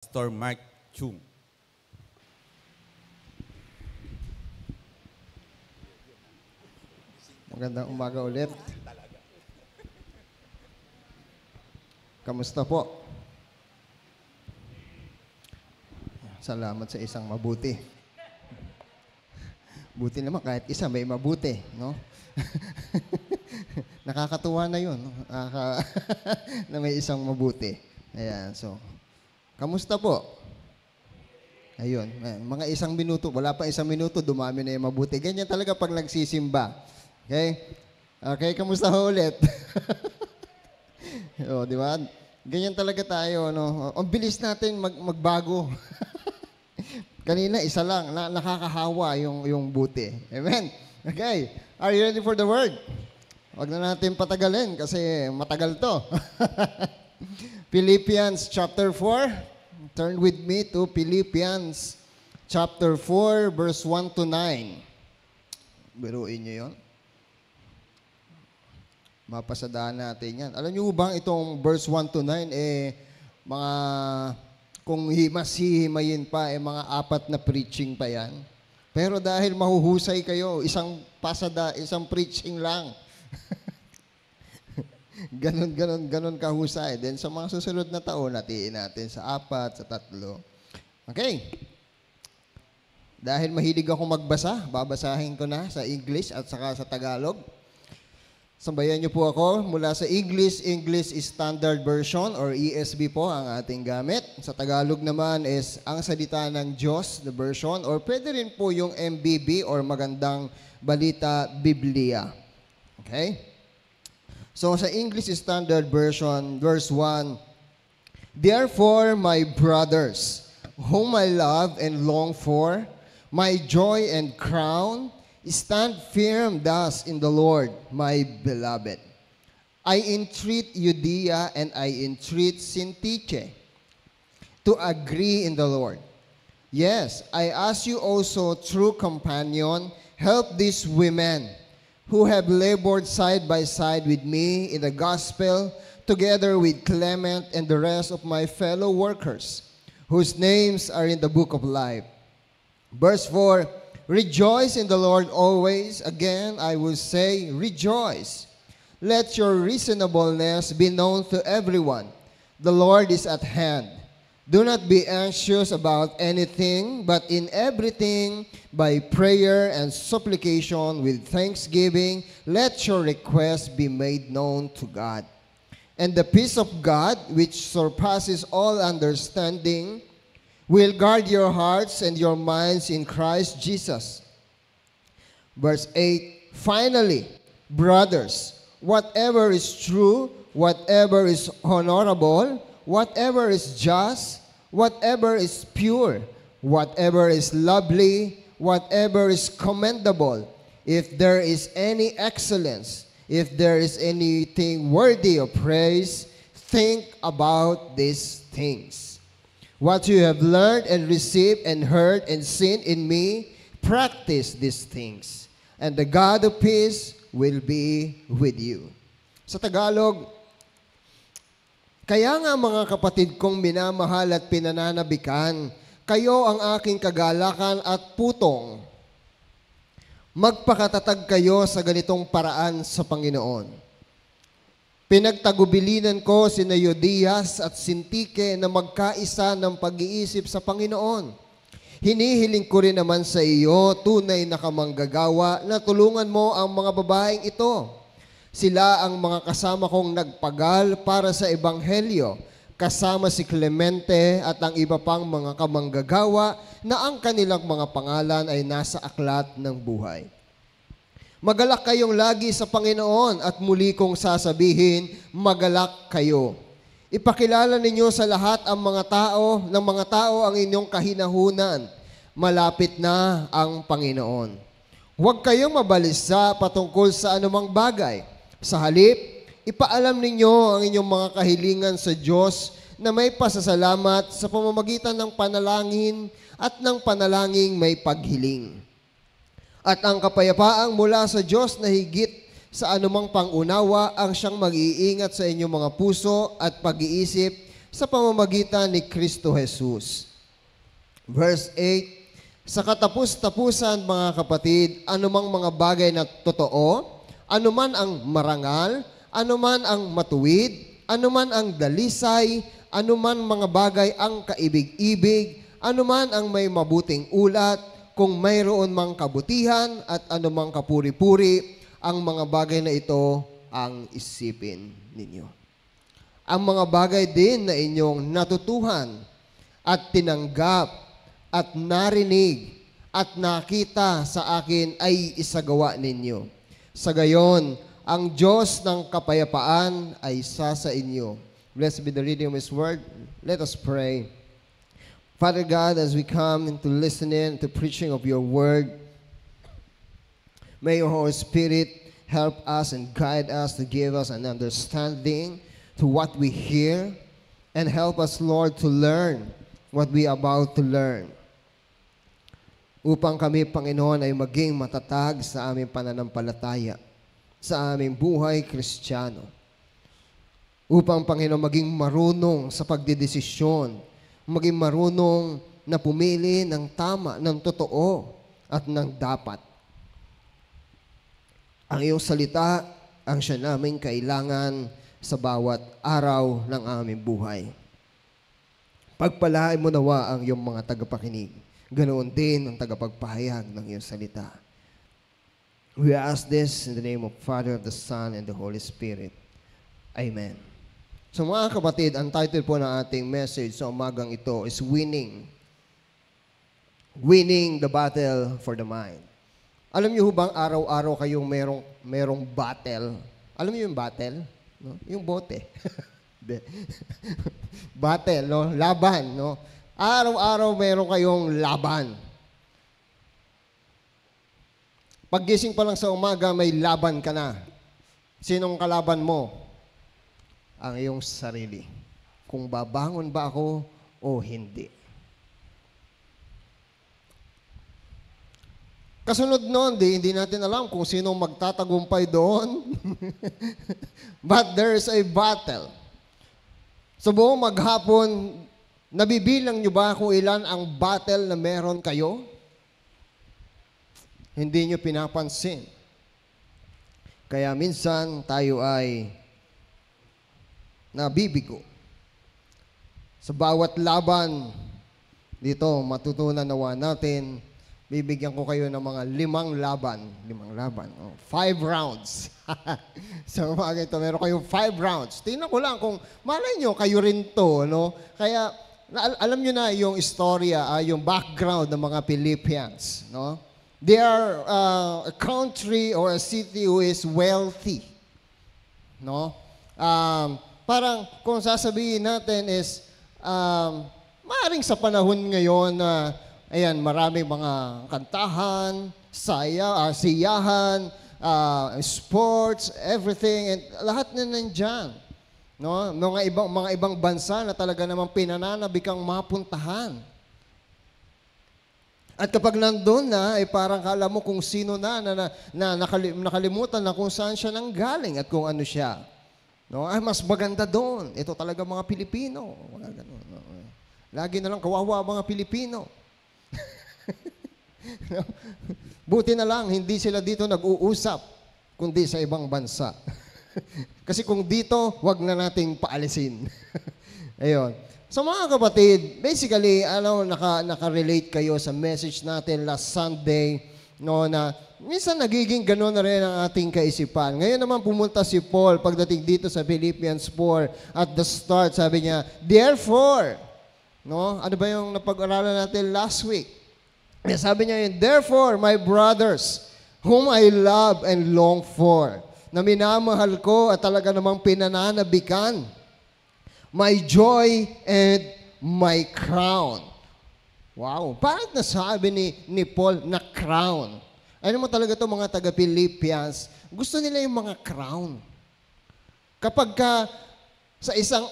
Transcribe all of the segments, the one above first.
Pastor Mark Chung. Magandang umaga ulit. Kamusta po? Salamat sa isang mabuti. Buti naman kahit isa may mabuti, no? Nakakatuwa na yun, no? Na may isang mabuti. Ayan, so, kamusta po? Ayun, mga isang minuto, wala pa isang minuto, dumami na yung mabuti. Ganyan talaga pag nagsisimba. Okay? Okay, kamusta ho ulit? O, di ba? Ganyan talaga tayo, no? Ang bilis natin magbago. Kanina, isa lang, nakakahawa yung buti. Amen? Okay, are you ready for the word? Huwag na natin patagalin kasi matagal to. Philippians chapter 4. Turn with me to Philippians chapter 4, verse 1 to 9. Biruin nyo yun. Mapasadaan natin yan. Alam nyo bang itong verse 1 to 9, mga, kung mas hihimayin pa, mga 4 na preaching pa yan. Pero dahil mahuhusay kayo, isang preaching lang. Ganon kahusay. Then sa mga susunod na taon, natiin natin sa 4, sa 3. Okay. Dahil mahilig ako magbasa, babasahin ko na sa English at saka sa Tagalog. Sambayan niyo po ako mula sa English Standard Version or ESV po ang ating gamit. Sa Tagalog naman is ang salita ng Diyos, the version, or pwede rin po yung MBB or Magandang Balita Biblia. Okay? So sa English Standard Version, verse 1, "Therefore, my brothers, whom I love and long for, my joy and crown, stand firm thus in the Lord, my beloved. I entreat Euodia and I entreat Syntyche to agree in the Lord. Yes, I ask you also, true companion, help these women who have labored side by side with me in the gospel, together with Clement and the rest of my fellow workers, whose names are in the book of life." Verse 4, "Rejoice in the Lord always. Again, I will say, rejoice. Let your reasonableness be known to everyone. The Lord is at hand. Do not be anxious about anything, but in everything, by prayer and supplication with thanksgiving, let your requests be made known to God. And the peace of God, which surpasses all understanding, will guard your hearts and your minds in Christ Jesus." Verse 8, "Finally, brothers, whatever is true, whatever is honorable, whatever is just, whatever is pure, whatever is lovely, whatever is commendable, if there is any excellence, if there is anything worthy of praise, think about these things. What you have learned and received and heard and seen in me, practice these things, and the God of peace will be with you." Sa Tagalog, "Kaya nga mga kapatid kong minamahal at pinananabikan, kayo ang aking kagalakan at putong. Magpakatatag kayo sa ganitong paraan sa Panginoon. Pinagtagubilinan ko sina Euodias at Syntyche na magkaisa ng pag-iisip sa Panginoon. Hinihiling ko rin naman sa iyo, tunay na kamanggagawa, na tulungan mo ang mga babaeng ito. Sila ang mga kasama kong nagpagal para sa Ebanghelyo, kasama si Clemente at ang iba pang mga kamanggagawa na ang kanilang mga pangalan ay nasa aklat ng buhay. Magalak kayong lagi sa Panginoon at muli kong sasabihin, magalak kayo. Ipakilala ninyo sa lahat ang mga tao ang inyong kahinahunan. Malapit na ang Panginoon. Huwag kayong mabalisa patungkol sa anumang bagay. Sa halip, ipaalam ninyo ang inyong mga kahilingan sa Diyos na may pasasalamat sa pamamagitan ng panalangin at ng panalangin may paghiling. At ang kapayapaang mula sa Diyos na higit sa anumang pangunawa ang siyang mag-iingat sa inyong mga puso at pag-iisip sa pamamagitan ni Kristo Jesus. Verse 8, sa katapus-tapusan, mga kapatid, anumang mga bagay na totoo, anuman ang marangal, anuman ang matuwid, anuman ang dalisay, anuman mga bagay ang kaibig-ibig, anuman ang may mabuting ulat, kung mayroon mang kabutihan at anumang kapuri-puri, ang mga bagay na ito ang isipin ninyo. Ang mga bagay din na inyong natutuhan at tinanggap at narinig at nakita sa akin ay isagawa ninyo. Sa gayon, ang Diyos ng kapayapaan ay isa sa inyo. Blessed be the reading of His Word. Let us pray. Father God, as we come into listening to preaching of your Word, may your Holy Spirit help us and guide us to give us an understanding to what we hear and help us, Lord, to learn what we are about to learn. Upang kami, Panginoon, ay maging matatag sa aming pananampalataya, sa aming buhay Kristiyano. Upang, Panginoon, maging marunong sa pagdedesisyon, maging marunong na pumili ng tama, ng totoo, at ng dapat. Ang iyong salita ang siya naming kailangan sa bawat araw ng aming buhay. Pagpalain mo nawa ang iyong mga tagapakinig. Ganoon din ang tagapagpahayag ng iyong salita. We ask this in the name of Father, the Son, and the Holy Spirit. Amen. So mga kapatid, ang title po ng ating message sa umagang ito is Winning. Winning the battle for the mind. Alam niyo bang araw-araw kayong merong battle? Alam niyo yung battle? No? Yung bote. Battle, no? Laban, no? Araw-araw meron kayong laban. Paggising pa lang sa umaga, may laban ka na. Sinong kalaban mo? Ang iyong sarili. Kung babangon ba ako o hindi. Kasunod noon, hindi natin alam kung sinong magtatagumpay doon. But there's a battle. Sa buong maghapon, nabibilang nyo ba kung ilan ang battle na meron kayo? Hindi nyo pinapansin. Kaya minsan tayo ay nabibigo. Sa bawat laban, dito matutunan nawa natin, bibigyan ko kayo ng mga 5 laban. 5 laban. 5 rounds. So, mga ito, meron kayong 5 rounds. Tingnan ko lang kung malay nyo, kayo rin to, no? Kaya, alam nyo na yung istorya, yung background ng mga Philippians, no? They are a country or a city who is wealthy, no? Parang, kung sasabihin natin is, maaaring sa panahon ngayon na, ayan, maraming mga kantahan, siyahan, sports, everything, and lahat na nandyan. No? Mga ibang bansa na talaga namang pinananabik ang mapuntahan. At kapag nandun na, ay parang kala mo kung sino na nakalimutan na kung saan siya nanggaling at kung ano siya. No? Ay, mas maganda doon. Ito talaga mga Pilipino. Mga ganun, no? Lagi na lang kawawa mga Pilipino. No? Buti na lang, hindi sila dito nag-uusap, kundi sa ibang bansa. Kasi kung dito, wag na nating paalisin. Ayun. So mga kapatid, basically, naka-relate kayo sa message natin last Sunday, no, na minsan nagiging gano'n na rin ang ating kaisipan. Ngayon naman pumunta si Paul pagdating dito sa Philippians 4 at the start, sabi niya, therefore, no, ano ba yung napag-aralan natin last week? Sabi niya yun, therefore, my brothers, whom I love and long for, na minamahal ko at talaga namang pinananabikan, my joy and my crown. Wow. Bakit nasabi ni Paul na crown? Ano mo talaga ito mga taga-Philippians, gusto nila yung mga crown. Kapag sa isang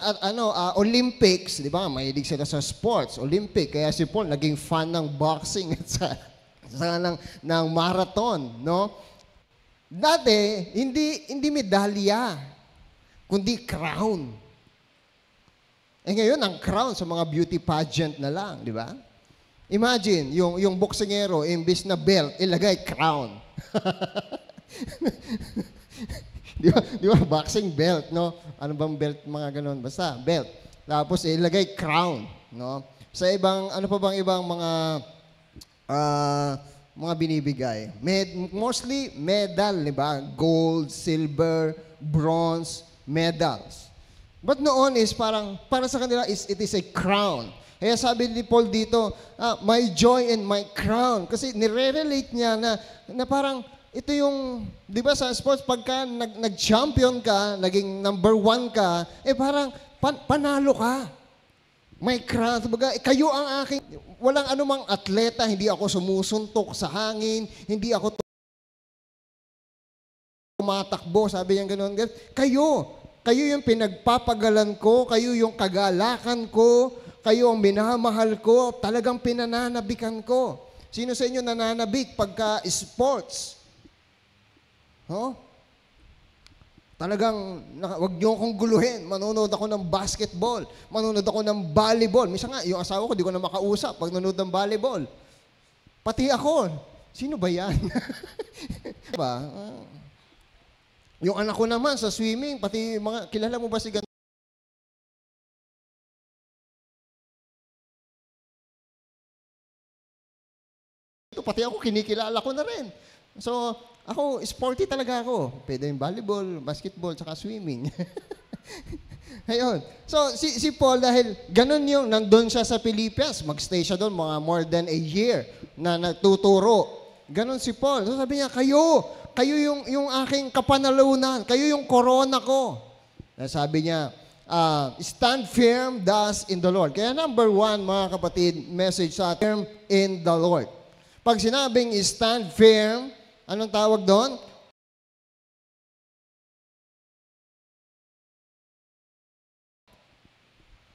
Olympics, di ba? Mahilig sila sa sports, Olympic. Kaya si Paul naging fan ng boxing at ng marathon, no? Dati, hindi medalya, kundi crown. Eh ngayon, ang crown sa mga beauty pageant na lang, di ba? Imagine, yung boksingero, imbis na belt, ilagay crown. Di ba? Boxing belt, no? Ano bang belt, mga ganun? Basta, belt. Tapos, ilagay crown, no? Sa ibang, ano pa bang ibang mga binibigay? Mostly, medal, di ba? Gold, silver, bronze, medals. But noon is parang, para sa kanila, it is a crown. Kaya sabi ni Paul dito, my joy and my crown. Kasi nire-relate niya na parang, ito yung, di ba sa sports, pagka nag-champion ka, naging number 1 ka, parang panalo ka. May crown. Kayo ang aking, walang anumang atleta, hindi ako sumusuntok sa hangin, hindi ako tumatakbo, sabi niya gano'n. Kayo yung pinagpapagalan ko, kayo yung kagalakan ko, kayo ang minamahal ko, talagang pinananabikan ko. Sino sa inyo nananabik pagka sports? Huh? Talagang, wag niyo akong guluhin. Manonood ako ng basketball. Manonood ako ng volleyball. Minsan nga, yung asawa ko, di ko na makausap pag nanonood ng volleyball. Pati ako. Sino ba yan? Diba? Yung anak ko naman sa swimming, pati mga, kilala mo ba si pati ako, kinikilala ko na rin. So, ako, sporty talaga ako. Pwede yung volleyball, basketball, saka swimming. Ayun. So, si Paul, dahil ganun yung, nandun siya sa Philippians, magstay siya doon mga more than a year na nagtuturo. Ganun si Paul. So, sabi niya, kayo yung aking kapanalunan, kayo yung corona ko. Sabi niya, stand firm thus in the Lord. Kaya number 1, mga kapatid, message sa firm in the Lord. Pag sinabing stand firm, anong tawag doon?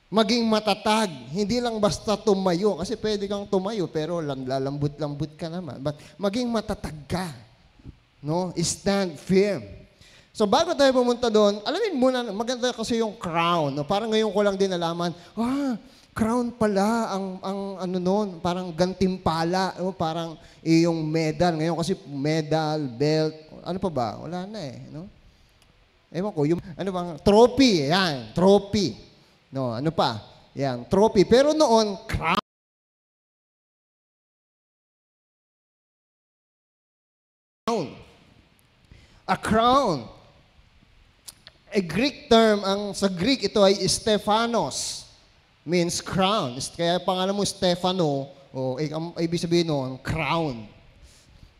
Maging matatag. Hindi lang basta tumayo. Kasi pwede kang tumayo, pero lalambot-lambot ka naman. But maging matatag ka. No? Stand firm. So bago tayo pumunta doon, alamin muna, maganda kasi yung crown. No? Parang ngayon ko lang din nalaman, crown pala ang ano noon, parang gantimpala, no? Parang yung medal. Ngayon kasi medal, belt, ano pa ba? Wala na no? Ewan ko, yung ano bang trophy, yan, trophy. No, ano pa? Yan, trophy. Pero noon, crown. A crown. A Greek term, sa Greek ito ay Stephanos. Means crown. Kaya pangalan mo Stefano, ibig sabihin nun, crown.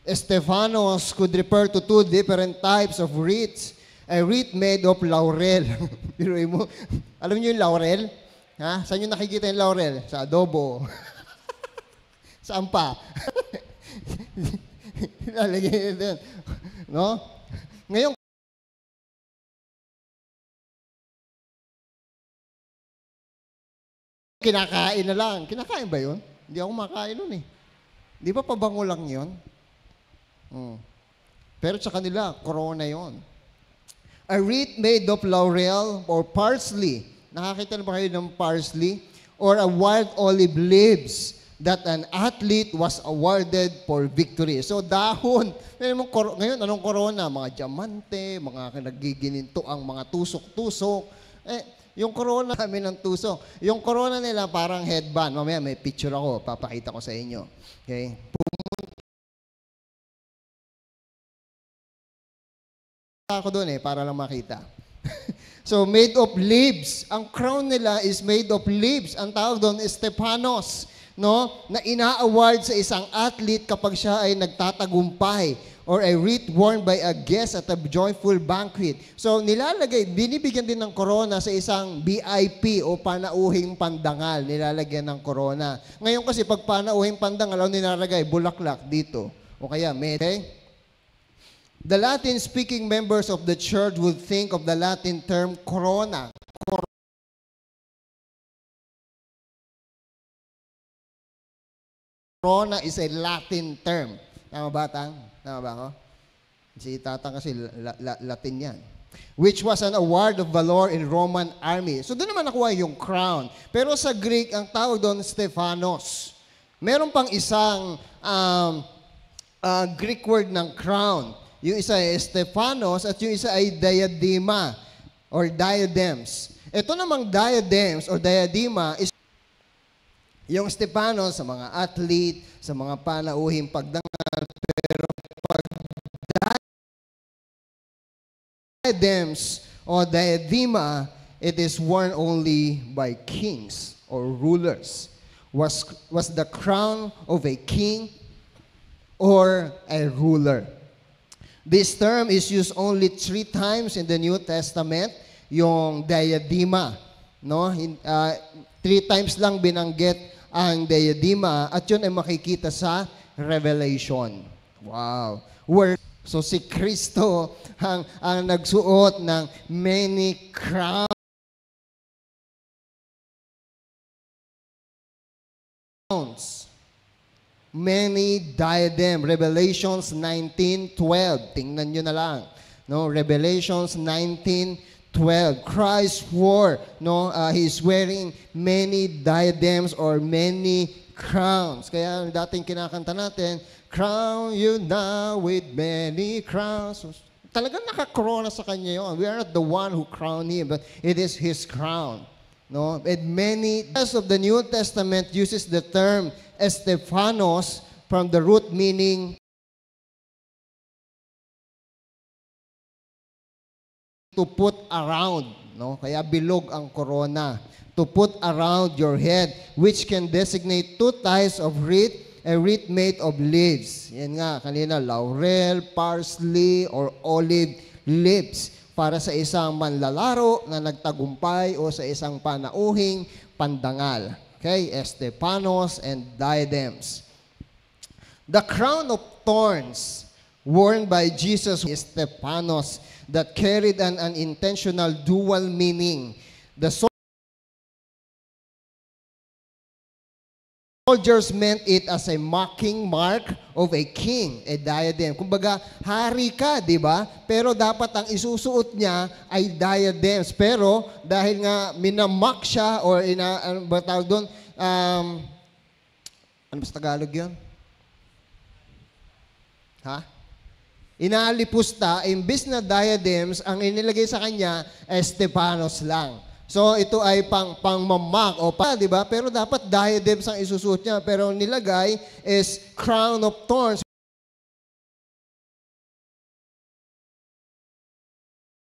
Stephanos could refer to 2 different types of wreaths. A wreath made of laurel. Biruin mo. Alam niyo yung laurel? Ha? Saan niyo nakikita yung laurel? Sa adobo. Saan pa? Lalagyan din. No? Ngayon, kinakain na lang. Kinakain ba yun? Hindi ako makain nun eh. Di ba pabango lang yun? Pero sa kanila, corona yun. A wreath made of laurel or parsley. Nakakita na ba kayo ng parsley? Or a wild olive leaves that an athlete was awarded for victory. So dahon. Ngayon, anong corona? Mga diamante, mga nagigininto ang mga tusok-tusok. Yung corona namin ng tusok. Yung corona nila parang headband. Mamaya may picture ako. Papakita ko sa inyo. Okay? Pumunta ako doon para lang makita. So, made of leaves. Ang crown nila is made of leaves. Ang tawag doon is Stephanos. No? Na ina-award sa isang athlete kapag siya ay nagtatagumpay. Or a wreath worn by a guest at a joyful banquet. So, binibigyan din ng corona sa isang VIP o panauhing pandangal. Nilalagyan ng corona. Ngayon kasi, pag panauhing pandangal, nilalagay bulaklak dito. O kaya, okay? The Latin-speaking members of the church would think of the Latin term corona. Corona is a Latin term. Tama ba, Tang? Tama ba ako? Si Tatang kasi Latin yan. which was an award of valor in Roman army. So doon naman nakuha yung crown. Pero sa Greek, ang tawag doon, Stephanos. Meron pang isang Greek word ng crown. Yung isa ay Stephanos at yung isa ay diadema or diadems. Ito namang diadems or diadema is yung Stephanos sa mga athlete, sa mga panauhing pagdangal, pero pag diadems or diadema, it is worn only by kings or rulers. Was the crown of a king or a ruler. This term is used only 3 times in the New Testament, yung diadema. No? 3 times lang binanggit ang diadema at yun ay makikita sa Revelation. Wow. So si Kristo ang nagsuot ng many crowns. Many diadem. Revelations 19:12. Tingnan nyo na lang. No, Revelations 19:12. Christ wore, no, he's wearing many diadems or many crowns. Kaya dating kinakanta natin, crown you now with many crowns. So, talagang nakakrona sa kanya yun. We are not the one who crowned him, but it is his crown. No, and many of the New Testament uses the term Stephanos from the root meaning to put around, no? Kaya bilog ang corona. To put around your head, which can designate 2 types of wreath, a wreath made of leaves. Yan nga, kanina, laurel, parsley, or olive leaves. Para sa isang manlalaro na nagtagumpay o sa isang panauhing pandangal. Okay, Stephanos and diadems. The crown of thorns worn by Jesus is Stephanos that carried an unintentional dual meaning. The soldiers meant it as a mocking mark of a king, a diadem. Kumbaga, hari ka, di ba? Pero dapat ang isusuot niya ay diadems. Pero dahil nga minamock siya or ano ba tawag doon? Ano ba sa Tagalog yun? Ha? Inalipusta, imbis na diadems, ang inilagay sa kanya ay Stephanos lang. So, ito ay pang-mamak o di ba? Pero dapat diadems ang isusuot niya. Pero nilagay is crown of thorns,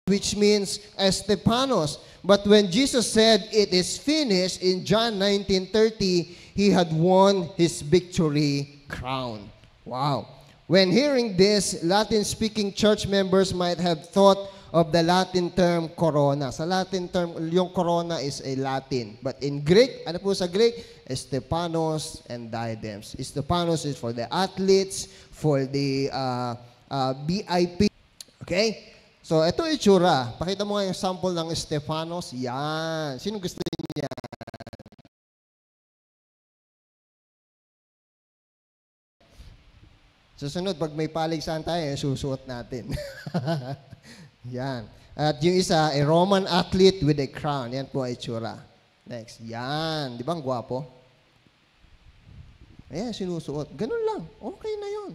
which means Stephanos. But when Jesus said, it is finished, in John 19:30, he had won his victory crown. Wow. When hearing this, Latin-speaking church members might have thought of the Latin term corona. Sa Latin term, yung corona is a Latin. But in Greek, ano po sa Greek? Stephanos and diadems. Stephanos is for the athletes, for the BIP. Okay? So, ito itsura. Pakita mo nga yung sample ng Stephanos. Yan. Sino gusto niya? Susunod, pag may paligsahan tayo, susuot natin. Yan. At yung isa, a Roman athlete with a crown. Yan po ay itsura. Next. Yan. Di ba ang gwapo? Ayan, sinusuot. Ganun lang. Okay na yun.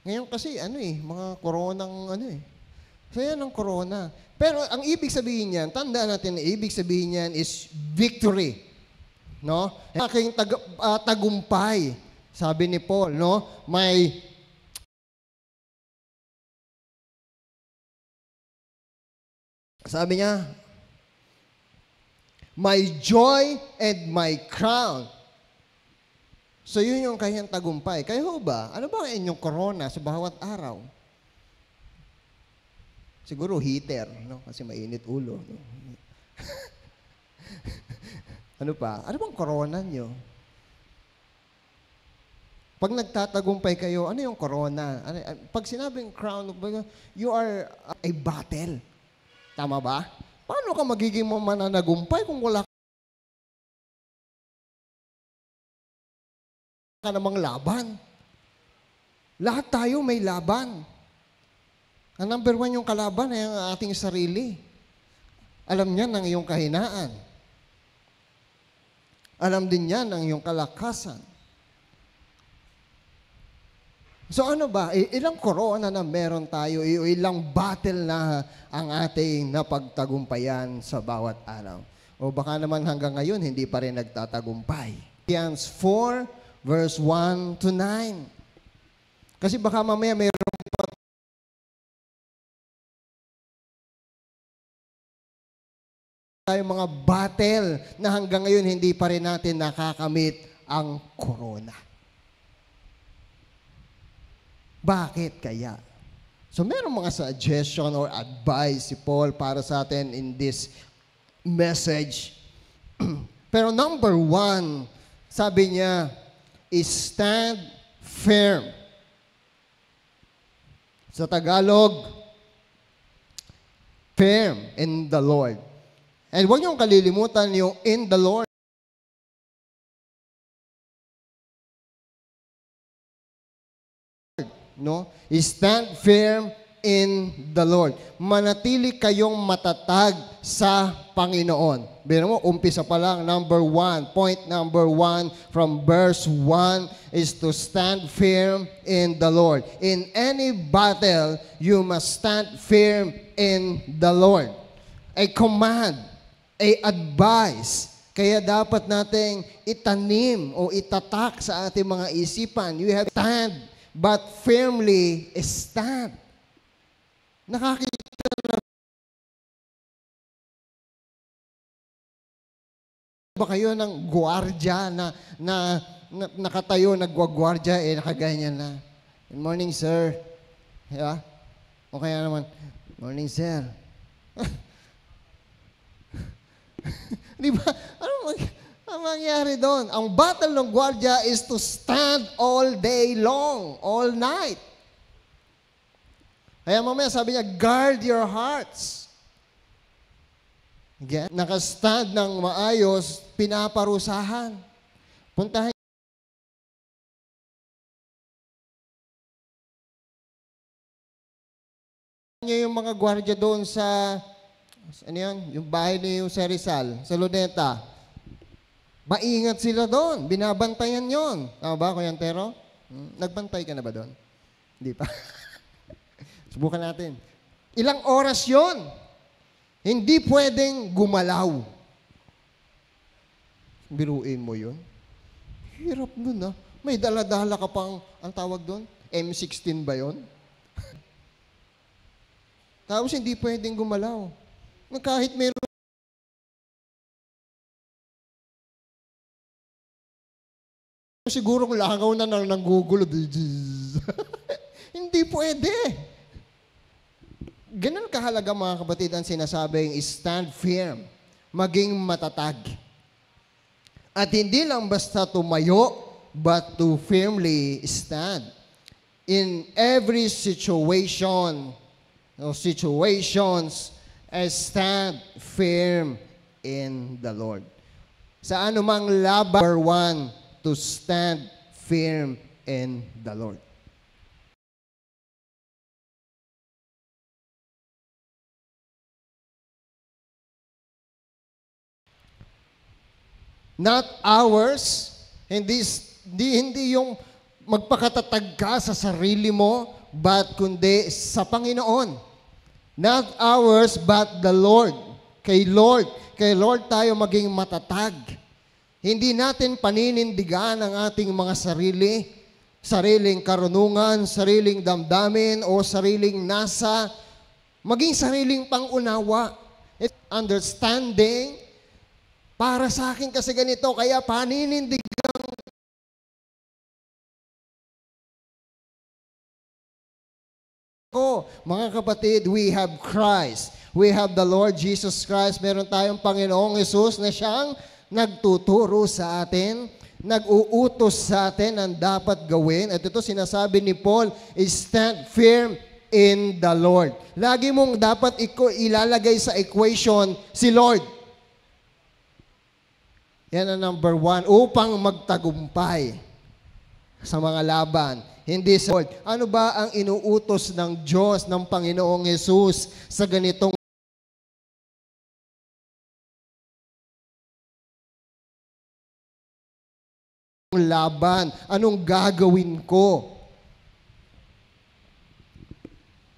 Ngayon kasi, mga koronang, So yan ang corona. Pero ang ibig sabihin niyan, tandaan natin na ibig sabihin niyan is victory. No? Aking tagumpay. Sabi ni Paul, no? Sabi niya, my joy and my crown. So yun yung kanyang tagumpay. Kayo ba? Ano ba ang inyong corona sa bawat araw? Siguro heater, no? Kasi mainit ulo. No? Ano pa? Ano bang corona nyo? Pag nagtatagumpay kayo, ano yung corona? Pag sinabing crown, you are a battle. Tama ba? Paano ka magiging mananagumpay kung wala ka namang laban? Lahat tayo may laban. Ang number one yung kalaban ay ang ating sarili. Alam niya ng iyong kahinaan. Alam din niya ng iyong kalakasan. So ano ba? Ilang korona na meron tayo, ilang battle na ang ating napagtagumpayan sa bawat araw. O baka naman hanggang ngayon, hindi pa rin nagtatagumpay. Philippians 4, verse 1 to 9. Kasi baka mamaya mayroon pa tayong mga battle na hanggang ngayon hindi pa rin natin nakakamit ang corona. Bakit kaya? So meron mga suggestion or advice si Paul para sa atin in this message. Pero number one, sabi niya, is stand firm. Sa Tagalog, firm in the Lord. And huwag niyong kalilimutan yung in the Lord. No? Stand firm in the Lord. Manatili kayong matatag sa Panginoon. Biro mo, umpisa pa lang, number one, point number one from verse 1 is to stand firm in the Lord. In any battle, you must stand firm in the Lord. A command, a advice. Kaya dapat nating itanim o itatak sa ating mga isipan. You have to stand, but firmly stand. Nakakita na ba kayo ng gwardiya na nakatayo, nagwagwardya, nakaganyan na. Good morning, sir. Yeah? O kaya naman, morning, sir. Di ba? Ano mangyari doon? Ang battle ng gwardiya is to stand all day long, all night. Kaya mamaya sabi niya, guard your hearts. Again, nakastand ng maayos, pinaparusahan. Puntahan niyo yung mga gwardiya doon sa ano yun? Yung bahay ni Jose Rizal, sa Luneta. Maingat sila doon. Binabantayan yon. Tama ba, Kuya Antero? Nagbantay ka na ba doon? Hindi pa. Subukan natin. Ilang oras yon? Hindi pwedeng gumalaw. Biruin mo yun. Hirap nun, ah. May dala-dala ka pang, ang tawag doon? M16 ba yon? Tapos hindi pwedeng gumalaw. Kahit meron siguro kung langaw na ng Google, hindi pwede. Ganun kahalaga mga kapatid ang sinasabing stand firm, maging matatag. At hindi lang basta tumayo, but to firmly stand. In every situation, situations, stand firm in the Lord. Sa anumang laban, number one, to stand firm in the Lord. Not ours, hindi yung magpakatatag ka sa sarili mo, but kundi sa Panginoon. Not ours, but the Lord. Kay Lord tayo maging matatag. Hindi natin paninindigan ang ating mga sariling karunungan, sariling damdamin, o sariling nasa, maging sariling pangunawa. It's understanding, para sa akin kasi ganito, kaya paninindigan ko. Mga kapatid, we have Christ. We have the Lord Jesus Christ. Meron tayong Panginoong Jesus na siyang nagtuturo sa atin, nag-uutos sa atin ang dapat gawin. At ito sinasabi ni Paul, stand firm in the Lord. Lagi mong dapat ilalagay sa equation si Lord. Yan ang number one. Upang magtagumpay sa mga laban, Hindi sa Lord. Ano ba ang inuutos ng Diyos, ng Panginoong Yesus sa ganitong laban? Anong gagawin ko?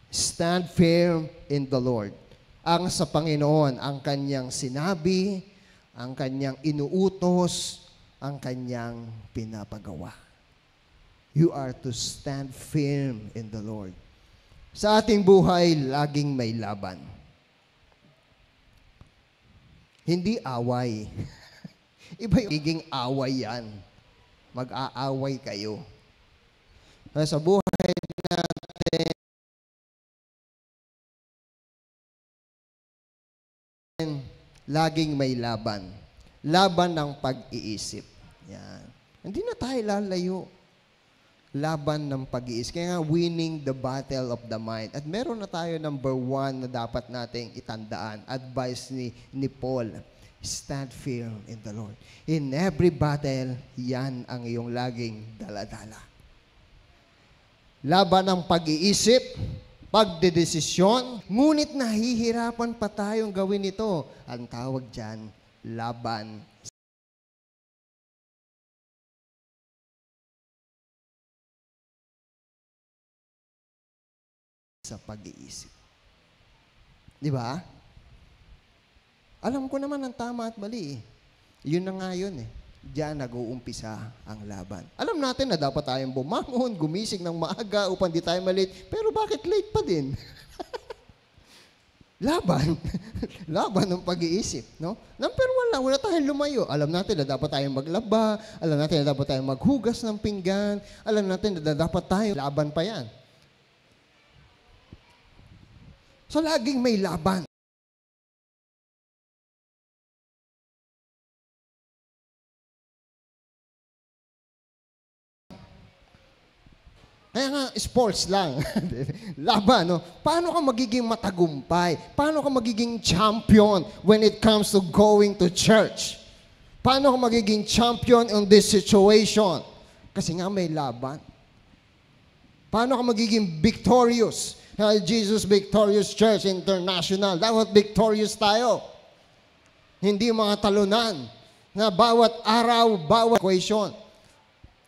Stand firm in the Lord. Ang sa Panginoon, ang kanyang sinabi, ang kanyang inuutos, ang kanyang pinapagawa. You are to stand firm in the Lord. Sa ating buhay, laging may laban. Hindi away. Iba yung higing away yan. Mag-aaway kayo. Sa buhay natin, laging may laban. Laban ng pag-iisip. Yan. Hindi na tayo lalayo. Laban ng pag-iisip. Kaya nga, winning the battle of the mind. At meron na tayo number 1 na dapat nating itandaan. Advice ni Paul. Stand firm in the Lord. In every battle, yan ang iyong laging daladala. Laban ng pag-iisip, pagdedesisyon, ngunit nahihirapan pa tayong gawin ito. Ang tawag dyan, laban sa pag-iisip. Di ba? Alam ko naman ang tama at mali eh. Yun na nga yun eh. Diyan nag-uumpisa ang laban. Alam natin na dapat tayong bumangon, gumising ng maaga upang di tayo malate. Pero bakit late pa din? Laban. Laban ng pag-iisip. No? Pero wala tayong lumayo. Alam natin na dapat tayong maglaba. Alam natin na dapat tayong maghugas ng pinggan. Alam natin na dapat tayong laban pa yan. So, laging may laban. Kaya nga, sports lang. Laban, no? Paano ka magiging matagumpay? Paano ka magiging champion when it comes to going to church? Paano ka magiging champion in this situation? Kasi nga may laban. Paano ka magiging victorious? Jesus Victorious Church International. Dapat victorious tayo. Hindi mga talunan na bawat araw, bawat equation.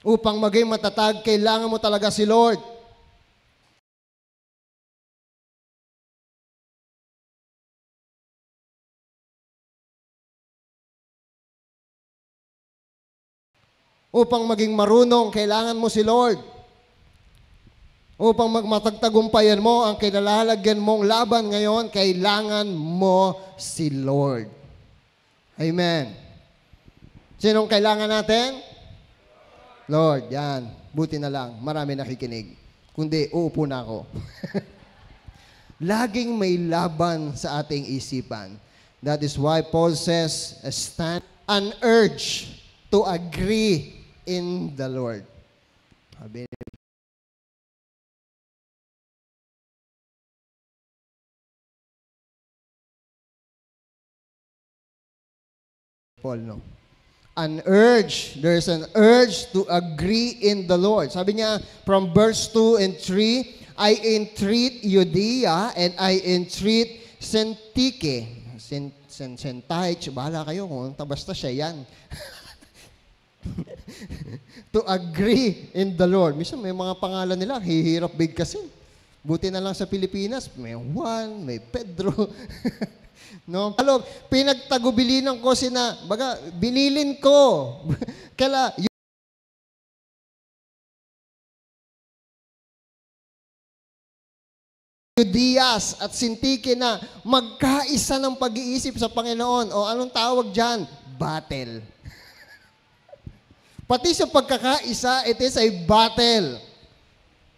Upang maging matatag, kailangan mo talaga si Lord. Upang maging marunong, kailangan mo si Lord. Upang magmatagtagumpayan mo ang kinalalagyan mong laban ngayon, kailangan mo si Lord. Amen. Sinong kailangan natin? Lord, yan. Buti na lang. Marami nakikinig. Kundi, uupo na ako. Laging may laban sa ating isipan. That is why Paul says, stand an urge to agree in the Lord. Sabi ni Paul, no? An urge. There's an urge to agree in the Lord. Sabi niya, from verse 2 and 3, I entreat Euodia and I entreat Syntyche. Syntyche, bahala kayo kung basta siya yan. To agree in the Lord. Minsan may mga pangalan nila, hihirap bigkasin. Buti na lang sa Pilipinas, may Juan, may Pedro. No? Alog, pinagtagubilinan ko baga, binilin ko. Kala, Euodias at Syntyche na magkaisa ng pag-iisip sa Panginoon. O anong tawag dyan? Battle. Pati sa pagkakaisa, it is a battle.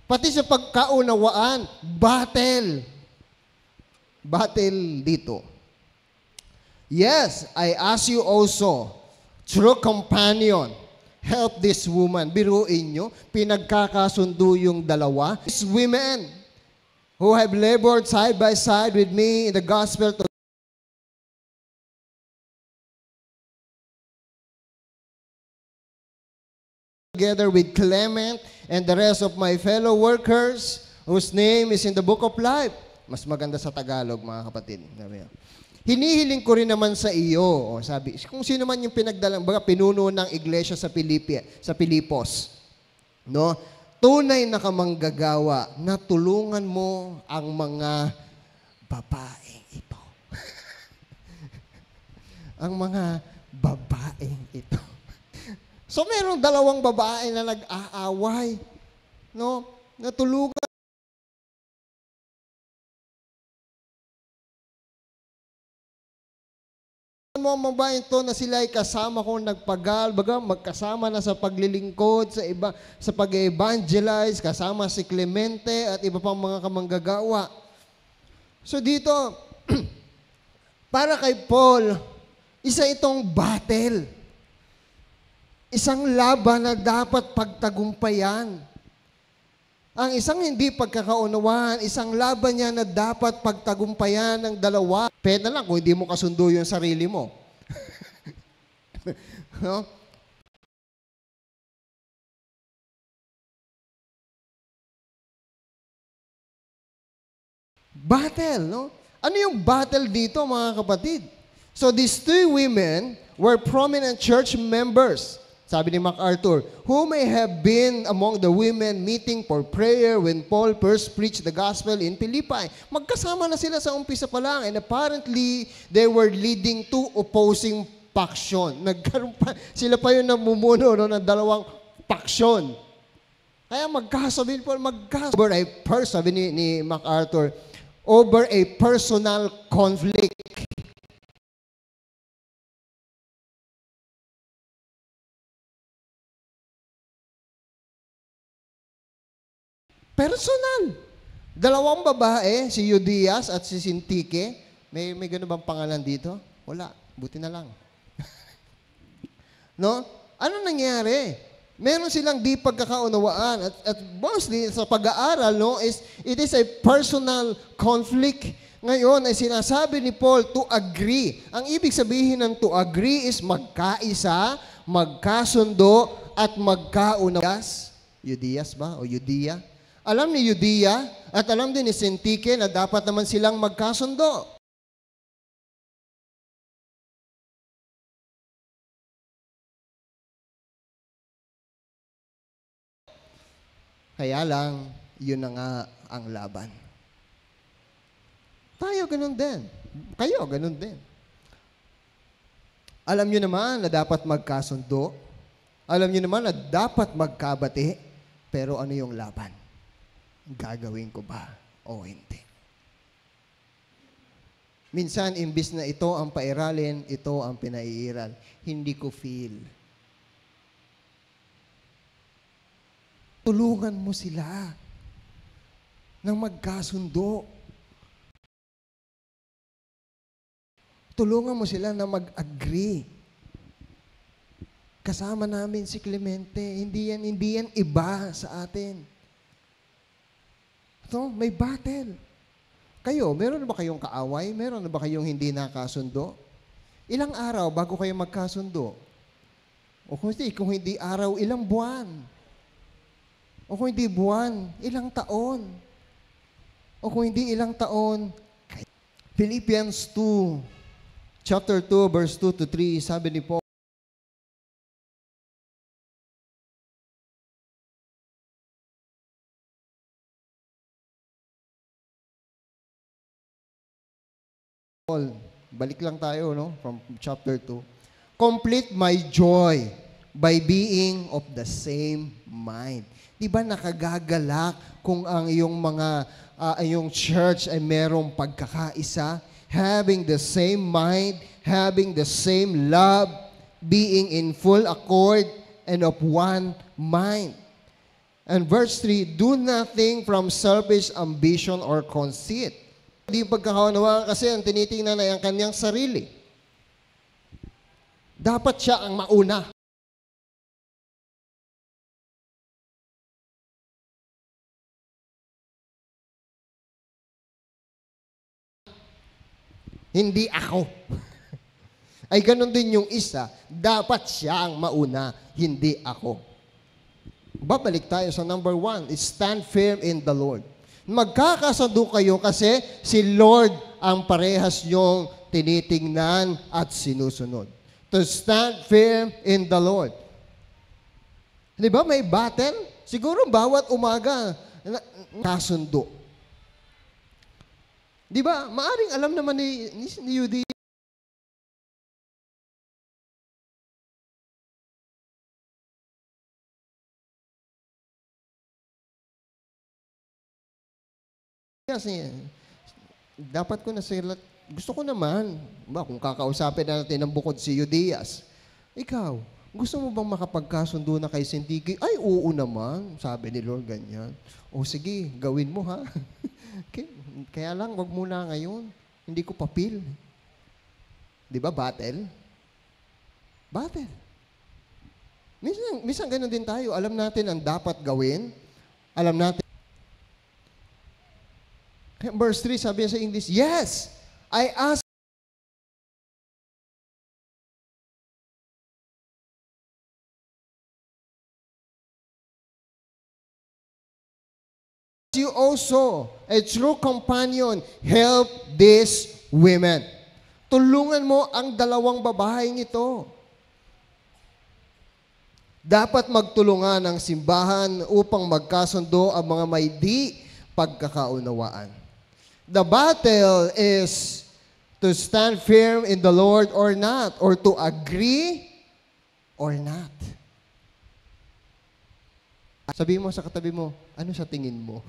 Pati sa pagkaunawaan, battle. Battle dito. Yes, I ask you also, true companion, help this woman. Biruin nyo, pinagkakasundo yung dalawa. These women who have labored side by side with me in the gospel to together with Clement and the rest of my fellow workers whose name is in the book of life. Mas maganda sa Tagalog, mga kapatid. Hinihiling ko rin naman sa iyo, sabi, kung sino man yung pinagdalang, baga pinuno ng iglesia sa Pilipos, no? Tunay na kamanggagawa na tulungan mo ang mga babaeng ito. Ang mga babaeng ito. So, merong dalawang babae na nag-aaway, no? Natulungan mo ang babae ito na sila ay kasama kong nagpagal, baga magkasama na sa paglilingkod, sa pag-evangelize, kasama si Clemente at iba pang mga kamanggagawa. So dito, para kay Paul, isa itong battle. Isang laban na dapat pagtagumpayan. Ang isang hindi pagkakaunawaan, isang laban niya na dapat pagtagumpayan ng dalawa. Pwede lang kung hindi mo kasundo yung sarili mo. No? Battle, no? Ano yung battle dito, mga kapatid? So these two women were prominent church members. Sabi ni MacArthur, who may have been among the women meeting for prayer when Paul first preached the gospel in Philippi. Magkasama na sila sa umpisa pa lang, and apparently, they were leading two opposing faction. Sila pa yung namumuno no, ng dalawang faction. Kaya magkasabi Paul, over a person, sabi ni MacArthur, over a personal conflict. Personal. Dalawang babae, si Euodias at si Syntyche. May gano'n bang pangalan dito? Wala. Buti na lang. No? Ano nangyari? Meron silang di pagkakaunawaan. At mostly sa pag-aaral, no, it is a personal conflict. Ngayon ay sinasabi ni Paul to agree. Ang ibig sabihin ng to agree is magkaisa, magkasundo, at magkaunawaan. Euodias ba? O Euodia? Alam ni Euodia at alam din ni Syntyche na dapat naman silang magkasundo. Kaya lang, yun na nga ang laban. Tayo ganun din. Kayo ganun din. Alam nyo naman na dapat magkasundo. Alam nyo naman na dapat magkabati. Pero ano yung laban? Gagawin ko ba o hindi? Minsan, imbis na ito ang pairalin, ito ang pinaiiral. Hindi ko feel. Tulungan mo sila ng magkasundo. Tulungan mo sila na mag-agree. Kasama namin si Clemente. Hindi yan iba sa atin. So, may battle. Kayo, meron na ba kayong kaaway? Meron na ba kayong hindi nakasundo? Ilang araw bago kayo magkasundo? O kung hindi araw, ilang buwan? O kung hindi buwan, ilang taon? O kung hindi ilang taon, Philippians 2, chapter 2, verse 2 to 3, sabi ni Paul, balik lang tayo, no? From chapter 2. Complete my joy by being of the same mind. Di ba nakagagalak kung ang iyong iyong church ay merong pagkakaisa, having the same mind, having the same love, being in full accord and of one mind. And verse 3, do nothing from selfish ambition or conceit. Hindi pagkakaunawaan kasi ang tinitingnan ay ang kanyang sarili. Dapat siya ang mauna. Hindi ako. Ay ganun din yung isa, dapat siya ang mauna, hindi ako. Babalik tayo sa number 1, stand firm in the Lord. Magkakasundo kayo kasi si Lord ang parehas niyong tinitingnan at sinusunod. To stand firm in the Lord. Di ba may battle? Siguro bawat umaga, kasundo. Di ba? Maaring alam naman ni Judy. Kasi dapat ko na sila, gusto ko naman, kung kakausapin na natin ng bukod si Judias, ikaw, gusto mo bang makapagkasundo na kay Sindigi? Ay, oo naman, sabi ni Lord ganyan. O sige, gawin mo ha. Kaya lang, wag muna ngayon. Hindi ko papil. Di ba, battle? Battle. Minsan ganun din tayo. Alam natin ang dapat gawin. Alam natin. Verse 3, sabi niya sa English, yes, I ask you also, a true companion, help these women. Tulungan mo ang dalawang babaeng ito. Dapat magtulungan ang simbahan upang magkasundo ang mga may di pagkakaunawaan. The battle is to stand firm in the Lord or not, or to agree or not. Sabihin mo sa katabi mo, ano sa tingin mo?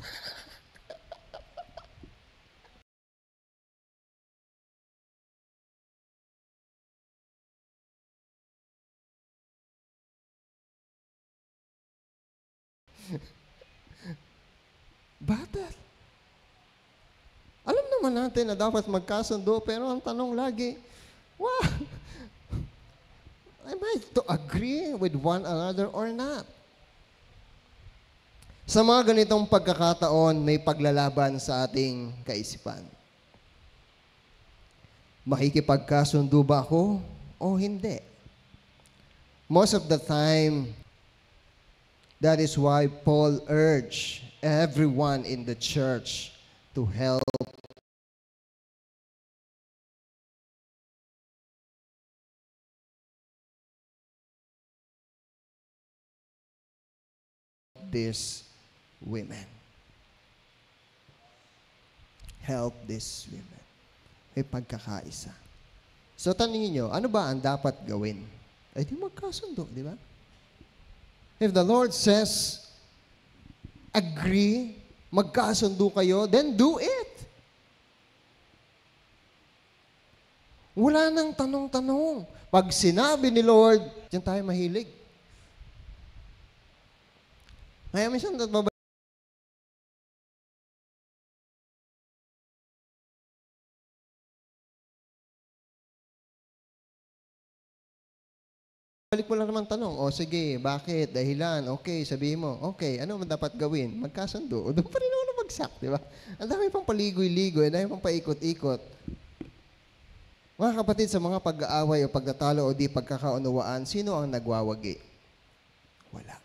Battle. Alam naman natin na dapat magkasundo, pero ang tanong lagi, wow, am I to agree with one another or not? Sa mga ganitong pagkakataon, may paglalaban sa ating kaisipan. Makikipagkasundo ba ako o hindi? Most of the time, that is why Paul urged everyone in the church to help these women. Help these women. May pagkakaisa. So, tanongin nyo, ano ba ang dapat gawin? Ay, di magkasundo, di ba? If the Lord says, agree, magkasundo kayo, then do it. Wala nang tanong-tanong. Pag sinabi ni Lord, diyan tayo mahilig. Kaya minsan, balik mo lang naman tanong, o sige, bakit, dahilan, okay, sabihin mo, okay, ano man dapat gawin? Magkasundo. O doon pa rin ako nabagsak, di ba? Ang dami pang paligoy-ligoy, ang dami pang paikot-ikot. Mga kapatid, sa mga pag-aaway o pagtatalo o di pagkakaunawaan, sino ang nagwawagi? Wala.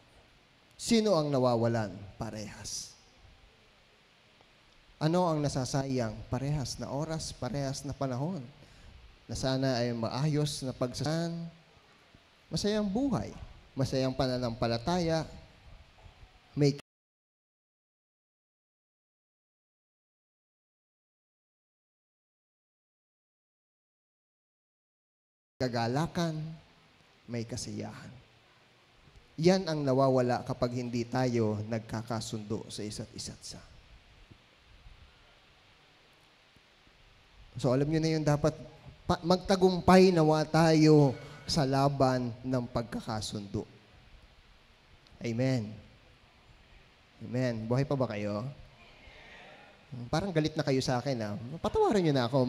Sino ang nawawalan? Parehas. Ano ang nasasayang? Parehas na oras, parehas na panahon. Na sana ay maayos na pagsasan, masayang buhay, masayang pananampalataya, may kagalakan, may kasiyahan. Yan ang nawawala kapag hindi tayo nagkakasundo sa isa't isa. So alam nyo na yun, dapat magtagumpay nawa tayo sa laban ng pagkakasundo. Amen. Amen. Buhay pa ba kayo? Parang galit na kayo sa akin, ha? Patawarin nyo na ako.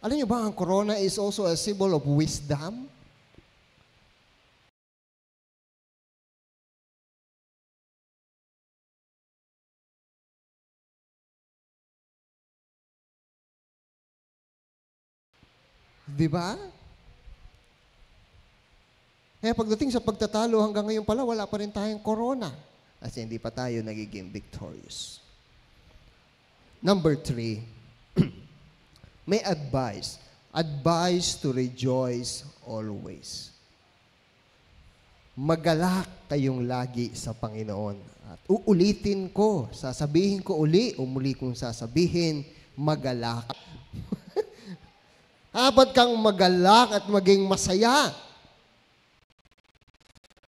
Alam nyo ba, ang corona is also a symbol of wisdom? Di ba? Kaya pagdating sa pagtatalo, hanggang ngayon pala, wala pa rin tayong corona. Kasi hindi pa tayo nagiging victorious. Number 3, may advice. Advice to rejoice always. Magalak kayong lagi sa Panginoon. At uulitin ko, sasabihin ko muli kong sasabihin, magalak. Dapat kang magalak at maging masaya.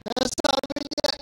Sabi niya,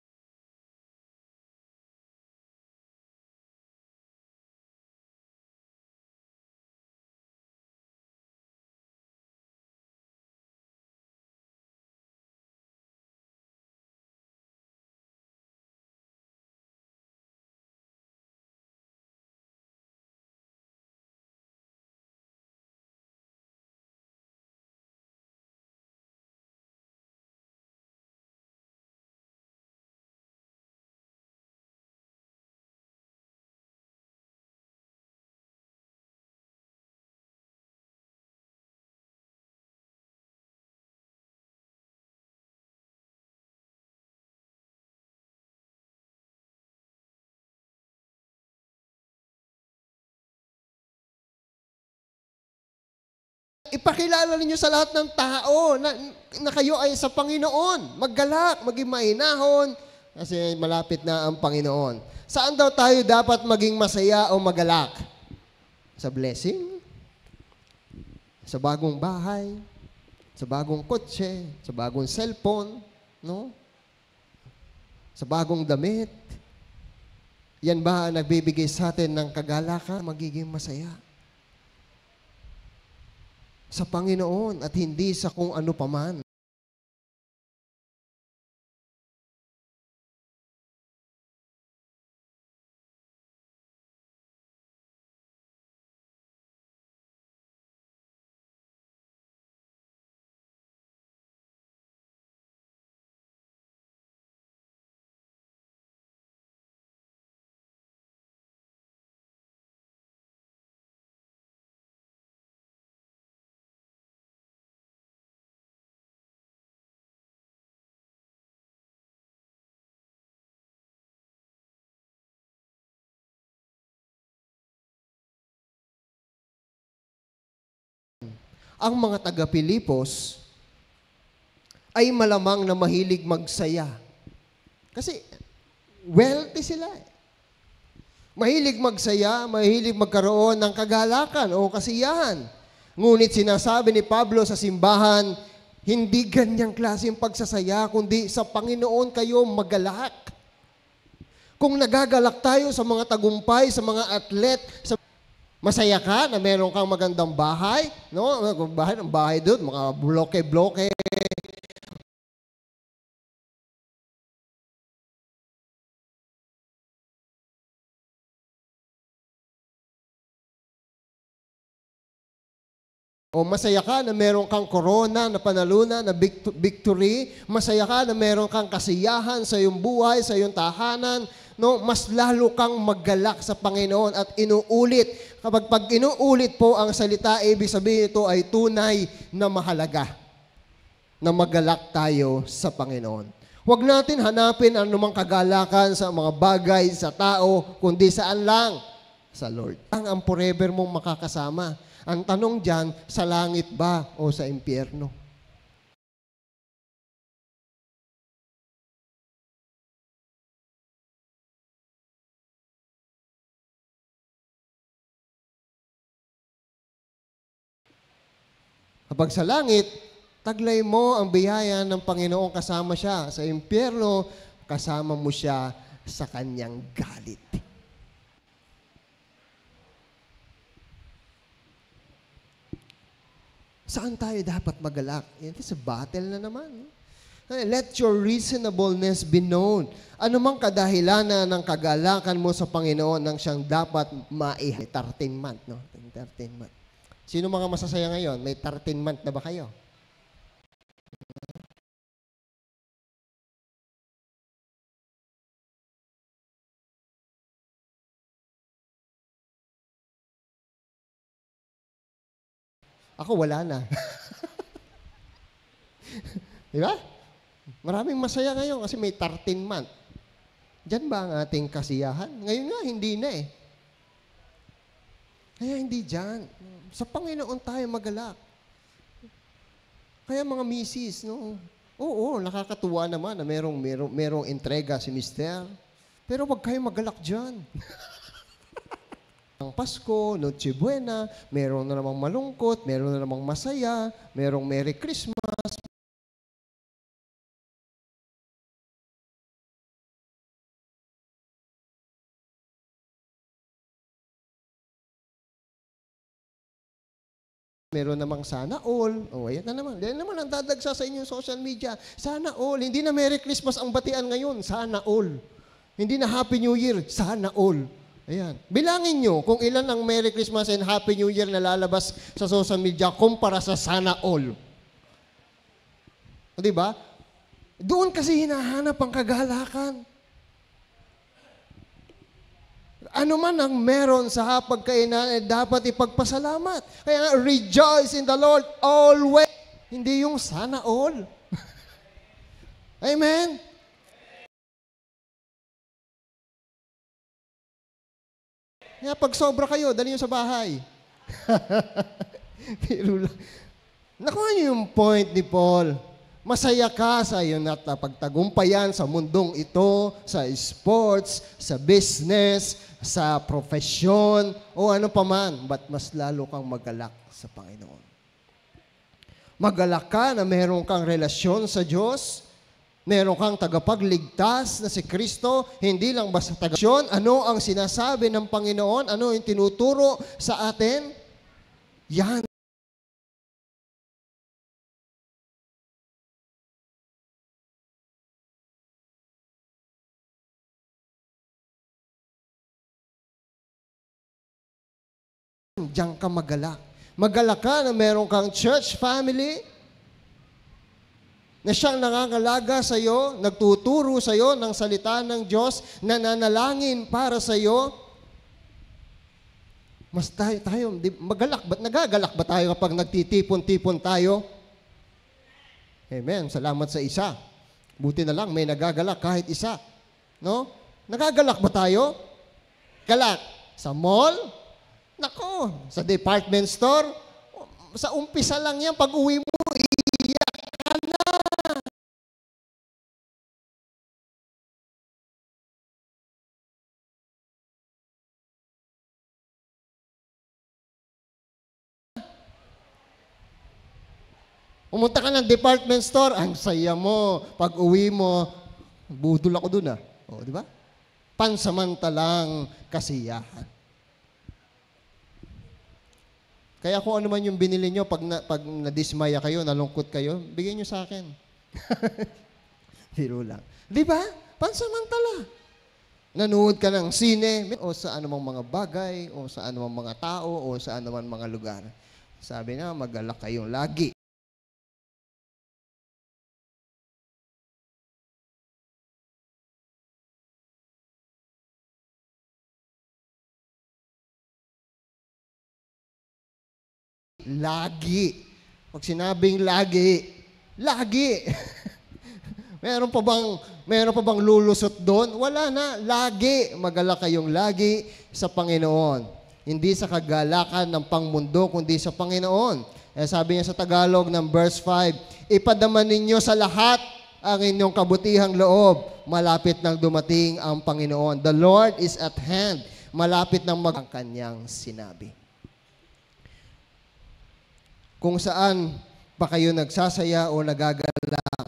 ipakilala ninyo sa lahat ng tao na kayo ay sa Panginoon. Maggalak, maging mainahon, kasi malapit na ang Panginoon. Saan daw tayo dapat maging masaya o magalak? Sa blessing? Sa bagong bahay? Sa bagong kotse? Sa bagong cellphone? No? Sa bagong damit? Yan ba ang nagbibigay sa atin ng kagalakan? Magiging masaya. Sa Panginoon at hindi sa kung ano paman. Ang mga taga-Pilipos ay malamang na mahilig magsaya. Kasi wealthy sila. Mahilig magsaya, mahilig magkaroon ng kagalakan o kasiyahan. Ngunit sinasabi ni Pablo sa simbahan, hindi ganyang klaseng pagsasaya, kundi sa Panginoon kayo magalak. Kung nagagalak tayo sa mga tagumpay, sa mga atlet, masaya ka na meron kang magandang bahay, no? Bahay doon, mga bloke-bloke. O masaya ka na meron kang corona na panalunan, na victory. Masaya ka na meron kang kasiyahan sa iyong buhay, sa iyong tahanan. No, mas lalo kang maggalak sa Panginoon at inuulit. Pag inuulit po ang salita, ibig sabihin ito ay tunay na mahalaga na maggalak tayo sa Panginoon. Huwag natin hanapin ang anumang kagalakan sa mga bagay, sa tao, kundi saan lang? Sa Lord. Ang forever mong makakasama. Ang tanong dyan, sa langit ba o sa impyerno? Kapag sa langit, taglay mo ang biyaya ng Panginoon, kasama siya. Sa impyerno, kasama mo siya sa kanyang galit. Saan tayo dapat magalak? Yan sa battle na naman. Let your reasonableness be known. Ano mang kadahilanan ng kagalakan mo sa Panginoon nang siyang dapat 13 month, no? 13 month. Sino mga masasaya ngayon? May 13 month na ba kayo? Ako wala na. Di ba? Maraming masaya ngayon kasi may 13 month. Diyan ba ang ating kasiyahan? Ngayon nga, hindi na eh. Kaya hindi diyan. Sa Panginoon tayo magalak. Kaya mga misis, no? Oo, nakakatuwa naman na merong entrega si Mister. Pero wag kayo magalak diyan. Ang Pasko, Noche Buena, meron na namang malungkot, meron na namang masaya, merong Merry Christmas. Meron namang sana all. O, ayan na naman. Yan naman ang dadagsa sa inyong social media. Sana all. Hindi na Merry Christmas ang batian ngayon. Sana all. Hindi na Happy New Year. Sana all. Ayan. Bilangin nyo kung ilan ang Merry Christmas and Happy New Year na lalabas sa social media kumpara sa sana all. O, diba? Doon kasi hinahanap ang kagalakan. Ano man ang meron sa hapagkainan, dapat ipagpasalamat. Kaya nga, rejoice in the Lord always. Hindi yung sana all. Amen? Kaya pag sobra kayo, dali nyo sa bahay. Pero lang. Nakuha niyo yung point ni Paul. Masaya ka sa iyong napagtagumpayan sa mundong ito, sa sports, sa business, sa profesyon, o ano pa man, but mas lalo kang magalak sa Panginoon. Magalak ka na meron kang relasyon sa Diyos, meron kang tagapagligtas na si Kristo, hindi lang basta tagasyon. Ano ang sinasabi ng Panginoon? Ano yung tinuturo sa atin? Yan. Diyan ka magalak. Magalak ka na meron kang church family na siyang nangangalaga sa iyo, nagtuturo sa iyo ng salita ng Diyos, nananalangin para sa iyo. Mas tayo magalak ba? Nagagalak ba tayo kapag nagtitipon-tipon tayo? Amen. Salamat sa isa. Buti na lang may nagagalak kahit isa. No? Nagagalak ba tayo? Galak. Sa mall? Nako, sa department store, sa umpisa lang yan, pag uwi mo, iiyak ka na. Pumunta ka ng department store, ang saya mo. Pag uwi mo, budol ako dun ah. O, di ba? Pansamantalang kasiyahan. Kaya kung ano man yung binili nyo, pag nadismaya kayo, nalungkot kayo, bigyan nyo sa akin. Biro lang. Di ba? Pansamantala. Nanood ka ng sine, o sa anumang mga bagay, o sa anumang mga tao, o sa anumang mga lugar. Sabi nga, magalak kayong lagi. Lagi. Pag sinabing lagi, lagi. Meron pa bang lulusot doon? Wala na. Lagi. Magalak kayong lagi sa Panginoon. Hindi sa kagalakan ng pangmundo, kundi sa Panginoon. Sabi niya sa Tagalog ng verse 5, ipadaman ninyo sa lahat ang inyong kabutihang loob. Malapit nang dumating ang Panginoon. The Lord is at hand. Malapit nang ang kanyang sinabi. Kung saan pa kayo nagsasaya o nagagalak,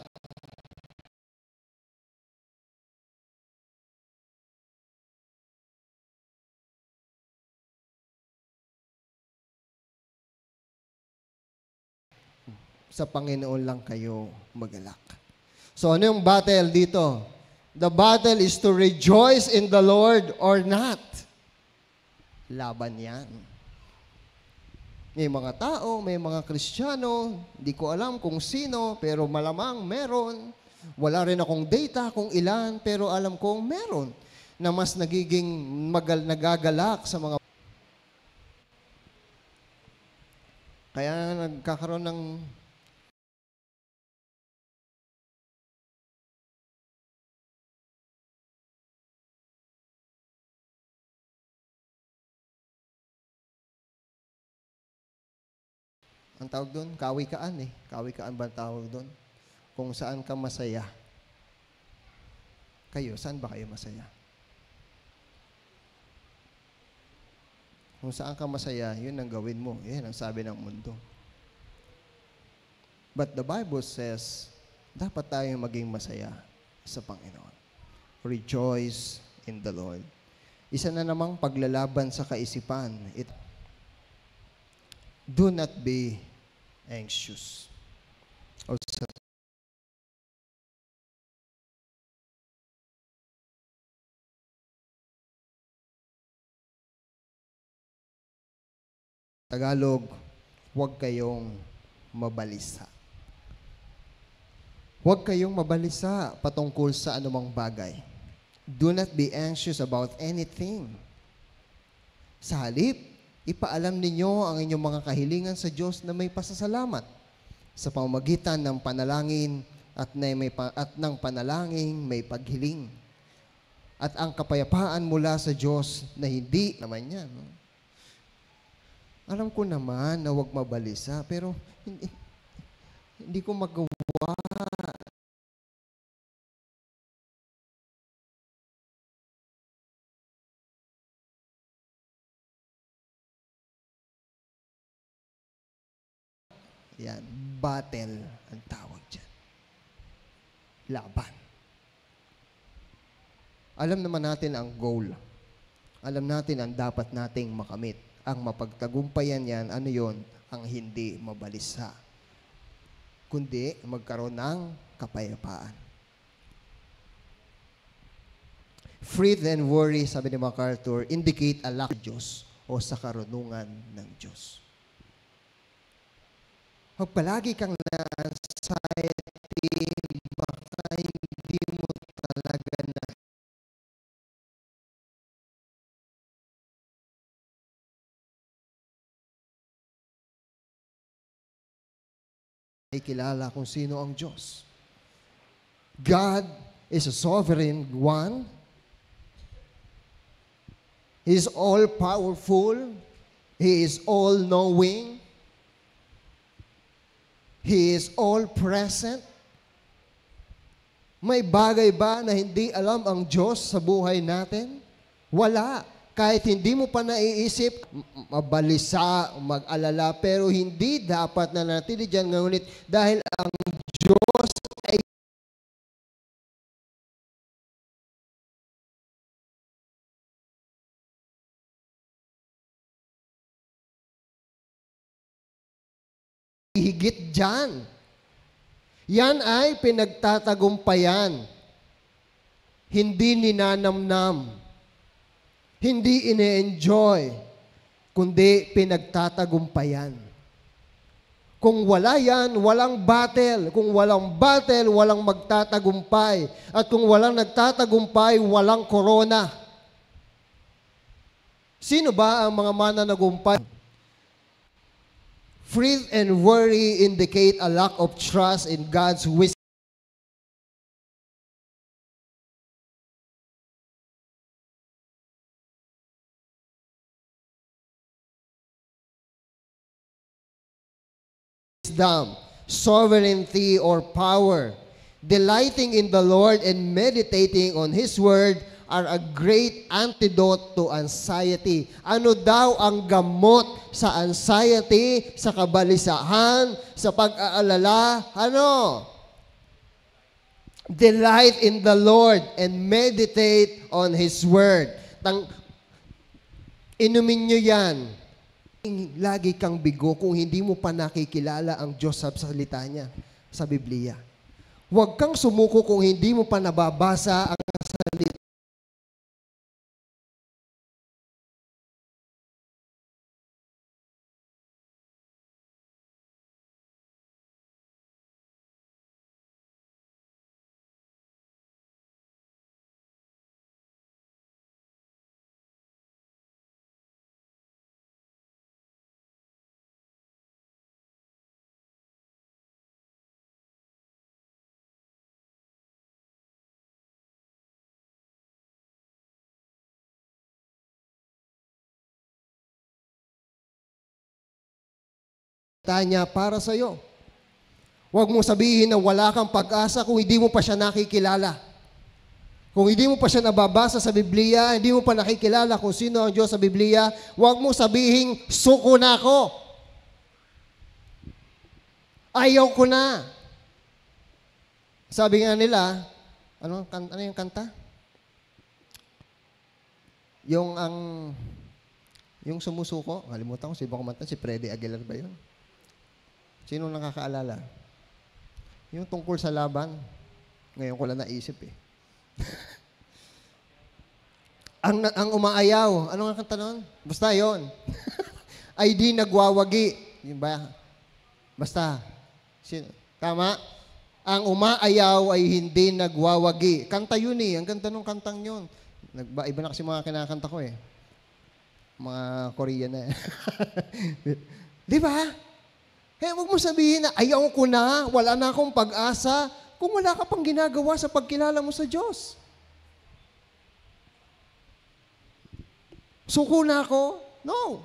sa Panginoon lang kayo magalak. So ano yung battle dito? The battle is to rejoice in the Lord or not. Laban yan. May mga tao, may mga Kristiyano, hindi ko alam kung sino, pero malamang meron. Wala rin akong data kung ilan, pero alam kong meron na mas nagiging nagagalak sa mga. Kaya nagkakaroon ng Ang tawag doon, kawikaan eh. Kawikaan ba ang tawag doon? Kung saan ka masaya. Kayo, saan ba kayo masaya? Kung saan ka masaya, yun ang gawin mo. Yan ang sabi ng mundo. But the Bible says, dapat tayong maging masaya sa Panginoon. Rejoice in the Lord. Isa na namang paglalaban sa kaisipan. Do not be anxious. O sa Tagalog, huwag kayong mabalisa. Huwag kayong mabalisa patungkol sa anumang bagay. Do not be anxious about anything. Sa halip, ipaalam ninyo ang inyong mga kahilingan sa Diyos na may pasasalamat sa pamamagitan ng panalangin at ng panalangin may paghiling. At ang kapayapaan mula sa Diyos na hindi naman yan. No? Alam ko naman na huwag mabalisa, pero hindi ko magawa. Yan, battle ang tawag dyan. Laban. Alam naman natin ang goal. Alam natin ang dapat nating makamit. Ang mapagtagumpayan yan, ano yon? Ang hindi mabalisa. Kundi magkaroon ng kapayapaan. Fret and worry, sabi ni MacArthur, indicate a lack of Diyos o sa karunungan ng Diyos. Pag palagi kang na-anxiety, baka hindi mo talaga kilala kung sino ang Diyos. God is a sovereign one. He is all-powerful. He is all-knowing. He is all-present. May bagay ba na hindi alam ang Diyos sa buhay natin? Wala. Kahit hindi mo pa naiisip, mabalisa, mag-alala, pero hindi dapat na natili dyan. Ngunit dahil ang Diyos ay higit dyan. Yan ay pinagtatagumpayan. Hindi ninanamnam. Hindi ine-enjoy. Kundi pinagtatagumpayan. Kung wala yan, walang battle. Kung walang battle, walang magtatagumpay. At kung walang nagtatagumpay, walang corona. Sino ba ang mga mananagumpay? Fret and worry indicate a lack of trust in God's wisdom. Sovereignty or power. Delighting in the Lord and meditating on His Word are a great antidote to anxiety. Ano daw ang gamot sa anxiety, sa kabalisahan, sa pag-aalala? Ano? Delight in the Lord and meditate on His Word. Inumin nyo yan. Lagi kang bigo kung hindi mo pa nakikilala ang Diyos sa salita niya, sa Biblia. Huwag kang sumuko kung hindi mo pa nababasa ang salita niya para sa iyo. Huwag mo sabihin na wala kang pag-asa kung hindi mo pa siya nakikilala. Kung hindi mo pa siya nababasa sa Biblia, hindi mo pa nakikilala kung sino ang Diyos sa Biblia, huwag mo sabihin, suko na ako. Ayaw ko na. Sabi nga nila, ano yung kanta? Yung sumusuko, kalimutan ko, si ibang kumanta, si Freddy Aguilar ba yun? Sino nakakaalala? Yung tungkol sa laban. Ngayon ko lang naisip eh. ang umaayaw, ano nga kanta nun? Basta yun. Ay di nagwawagi. Yung ba? Basta. Tama? Ang umaayaw ay hindi nagwawagi. Kanta yun eh. Ang ganda nung kantang yun. Iba na kasi mga kinakanta ko eh. Mga Korean na eh. Di ba? Kaya huwag mo sabihin na ayaw ko na, wala na akong pag-asa, kung wala ka pang ginagawa sa pagkilala mo sa Diyos. Suko na ako? No.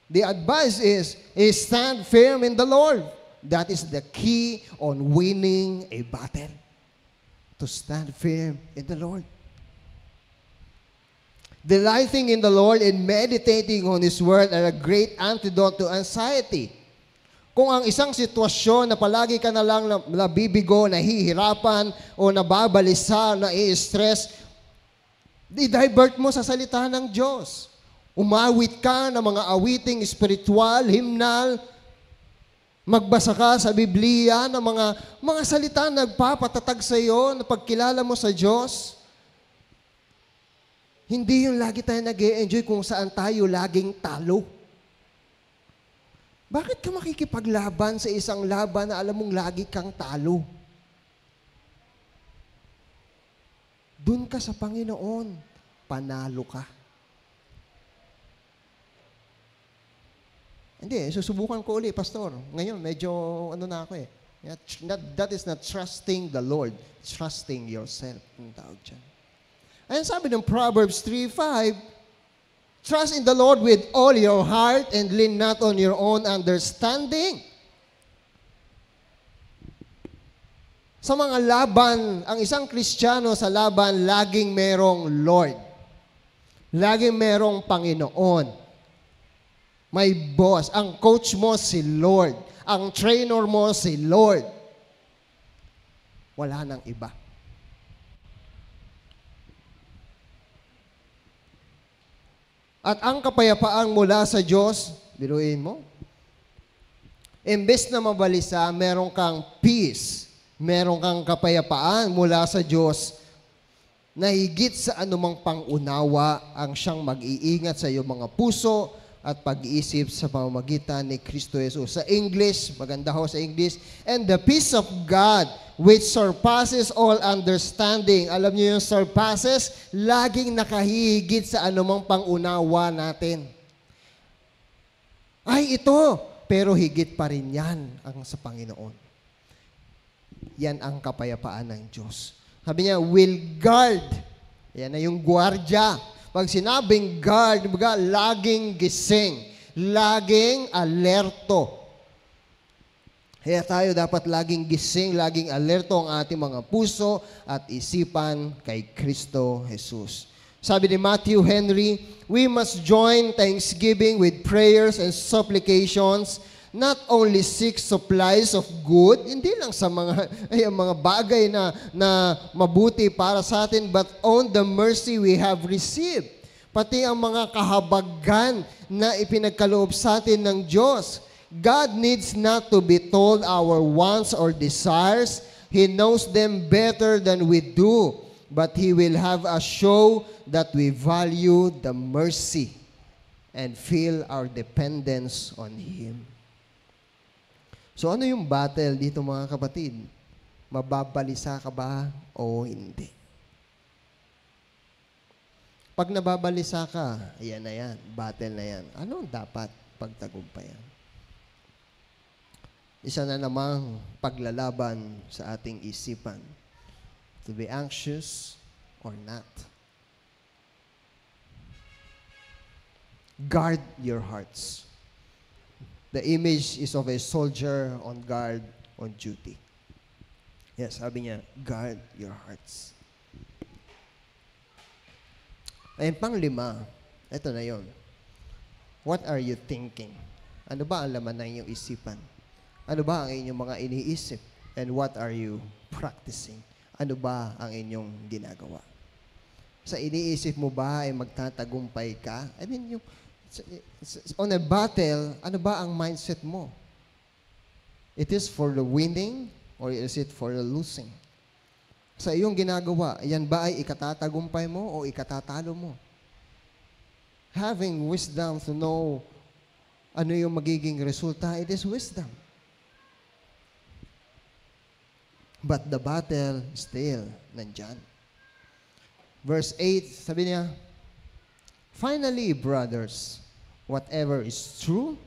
The advice is stand firm in the Lord. That is the key on winning a battle. To stand firm in the Lord. Delighting in the Lord and meditating on His Word are a great antidote to anxiety. Kung ang isang sitwasyon na palagi ka na lang nabibigo, nahihirapan, o nababalisa, nai-stress, i-divert mo sa salita ng Diyos. Umawit ka ng mga awiting espiritual, himnal, magbasa ka sa Biblia ng mga salita na nagpapatatag sa iyo na pagkilala mo sa Diyos. Hindi yung lagi tayo nag-e-enjoy kung saan tayo laging talo. Bakit ka makikipaglaban sa isang laban na alam mong lagi kang talo? Doon ka sa Panginoon, panalo ka. Hindi, susubukan ko ulit, Pastor. Ngayon, medyo na ako eh. That is not trusting the Lord. Trusting yourself. Ang tawag dyan. Ayan sabi ng Proverbs 3:5, trust in the Lord with all your heart and lean not on your own understanding. Sa mga laban, ang isang Kristiyano sa laban, laging merong Lord. Laging merong Panginoon. May boss. Ang coach mo si Lord. Ang trainer mo si Lord. Wala nang iba. At ang kapayapaan mula sa Diyos, biruin mo, imbes na mabalisa, meron kang peace, meron kang kapayapaan mula sa Diyos na higit sa anumang pangunawa ang siyang mag-iingat sa iyong mga puso at pag-iisip sa pamamagitan ni Kristo Jesus. Sa English, maganda ho sa English, and the peace of God which surpasses all understanding. Alam niyo yung surpasses, laging nakahihigit sa anumang pangunawa natin. Ay, ito, pero higit pa rin yan ang sa Panginoon. Yan ang kapayapaan ng Diyos. Sabi niya, will guard. Yan na yung gwardiya. Pag sinabing guard, laging gising, laging alerto. Kaya tayo dapat laging gising, laging alerto ang ating mga puso at isipan kay Kristo Jesus. Sabi ni Matthew Henry, we must join thanksgiving with prayers and supplications, not only seek supplies of good, hindi lang sa mga bagay na mabuti para sa atin, but on the mercy we have received. Pati ang mga kahabagan na ipinagkaloob sa atin ng Diyos. God needs not to be told our wants or desires. He knows them better than we do. But He will have us show that we value the mercy and feel our dependence on Him. So ano yung battle dito mga kapatid? Mababalisa ka ba o hindi? Pag nababalisa ka, ayan na yan, battle na yan. Ano dapat pagtagumpayan? Isa na namang paglalaban sa ating isipan. To be anxious or not. Guard your hearts. The image is of a soldier on guard, on duty. Yes, sabi niya, guard your hearts. Ayun, pang-5, ito na yon. What are you thinking? Ano ba ang laman ng inyong isipan? Ano ba ang inyong mga iniisip? And what are you practicing? Ano ba ang inyong ginagawa? Sa iniisip mo ba ay magtatagumpay ka? I mean, on a battle, ano ba ang mindset mo? It is for the winning or is it for the losing? Sa iyong ginagawa, yan ba ay ikatatagumpay mo o ikatatalo mo? Having wisdom to know ano yung magiging resulta, it is wisdom. But the battle still nandyan. Verse 8, sabi niya, finally, brothers, whatever is true,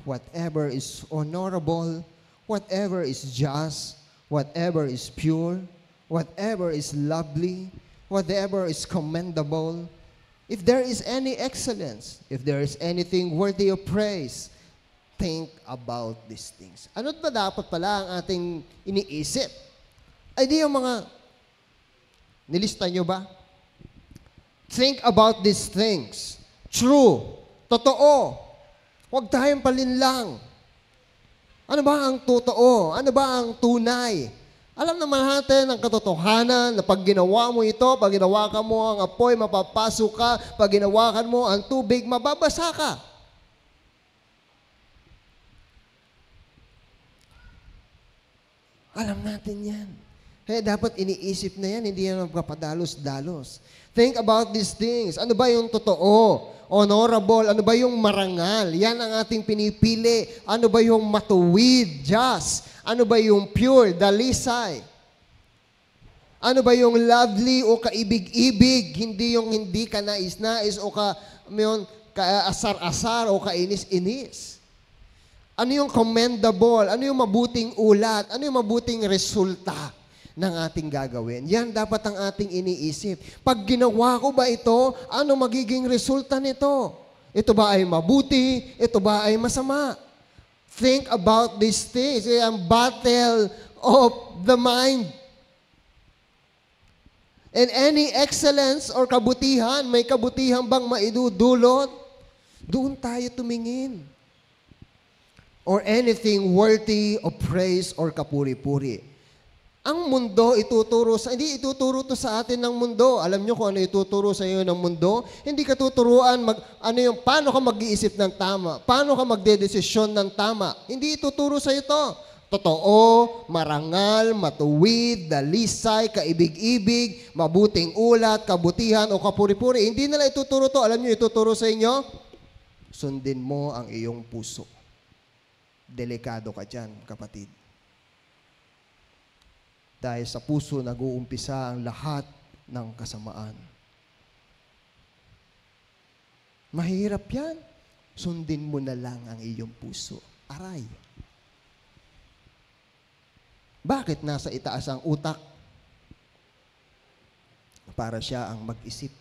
whatever is honorable, whatever is just, whatever is pure, whatever is lovely, whatever is commendable, if there is any excellence, if there is anything worthy of praise, think about these things. Ano ba dapat pala ang ating iniisip? Ay di yung mga, nilista nyo ba? Think about these things. True. Totoo. Huwag tayong palinlang. Ano ba ang totoo? Ano ba ang tunay? Alam naman natin ang katotohanan na pag ginawa mo ito, pag ginawa ka mo ang apoy, mapapasok ka. Pag ginawakan mo ang tubig, mababasa ka. Alam natin yan. Kaya dapat iniisip na yan, hindi yan magpapadalos-dalos. Think about these things. Ano ba yung totoo? Honorable? Ano ba yung marangal? Yan ang ating pinipili. Ano ba yung matuwid? Just? Ano ba yung pure? Dalisay? Ano ba yung lovely o kaibig-ibig? Hindi yung hindi ka nais-nais o kaasar-asar o kainis-inis. Ano yung commendable? Ano yung mabuting ulat? Ano yung mabuting resulta ng ating gagawin? Yan dapat ang ating iniisip. Pag ginawa ko ba ito, ano magiging resulta nito? Ito ba ay mabuti? Ito ba ay masama? Think about these things. Ang battle of the mind. And any excellence or kabutihan, may kabutihan bang maidudulot? Doon tayo tumingin. Or anything worthy of praise or kapuri-puri. Ang mundo hindi ituturo to sa atin ng mundo. Alam nyo kung ano ituturo sa iyo ng mundo? Hindi ka tuturuan paano ka mag-iisip ng tama, paano ka magdedesisyon ng tama. Hindi ituturo sa ito. Totoo, marangal, matuwid, dalisay, kaibig-ibig, mabuting ulat, kabutihan o kapuri-puri. Hindi nila ituturo to. Alam nyo ituturo sa inyo? Sundin mo ang iyong puso. Delikado ka dyan, kapatid. Dahil sa puso nag-uumpisa ang lahat ng kasamaan. Mahirap yan. Sundin mo na lang ang iyong puso. Aray. Bakit nasa itaas ang utak? Para siya ang mag-isip.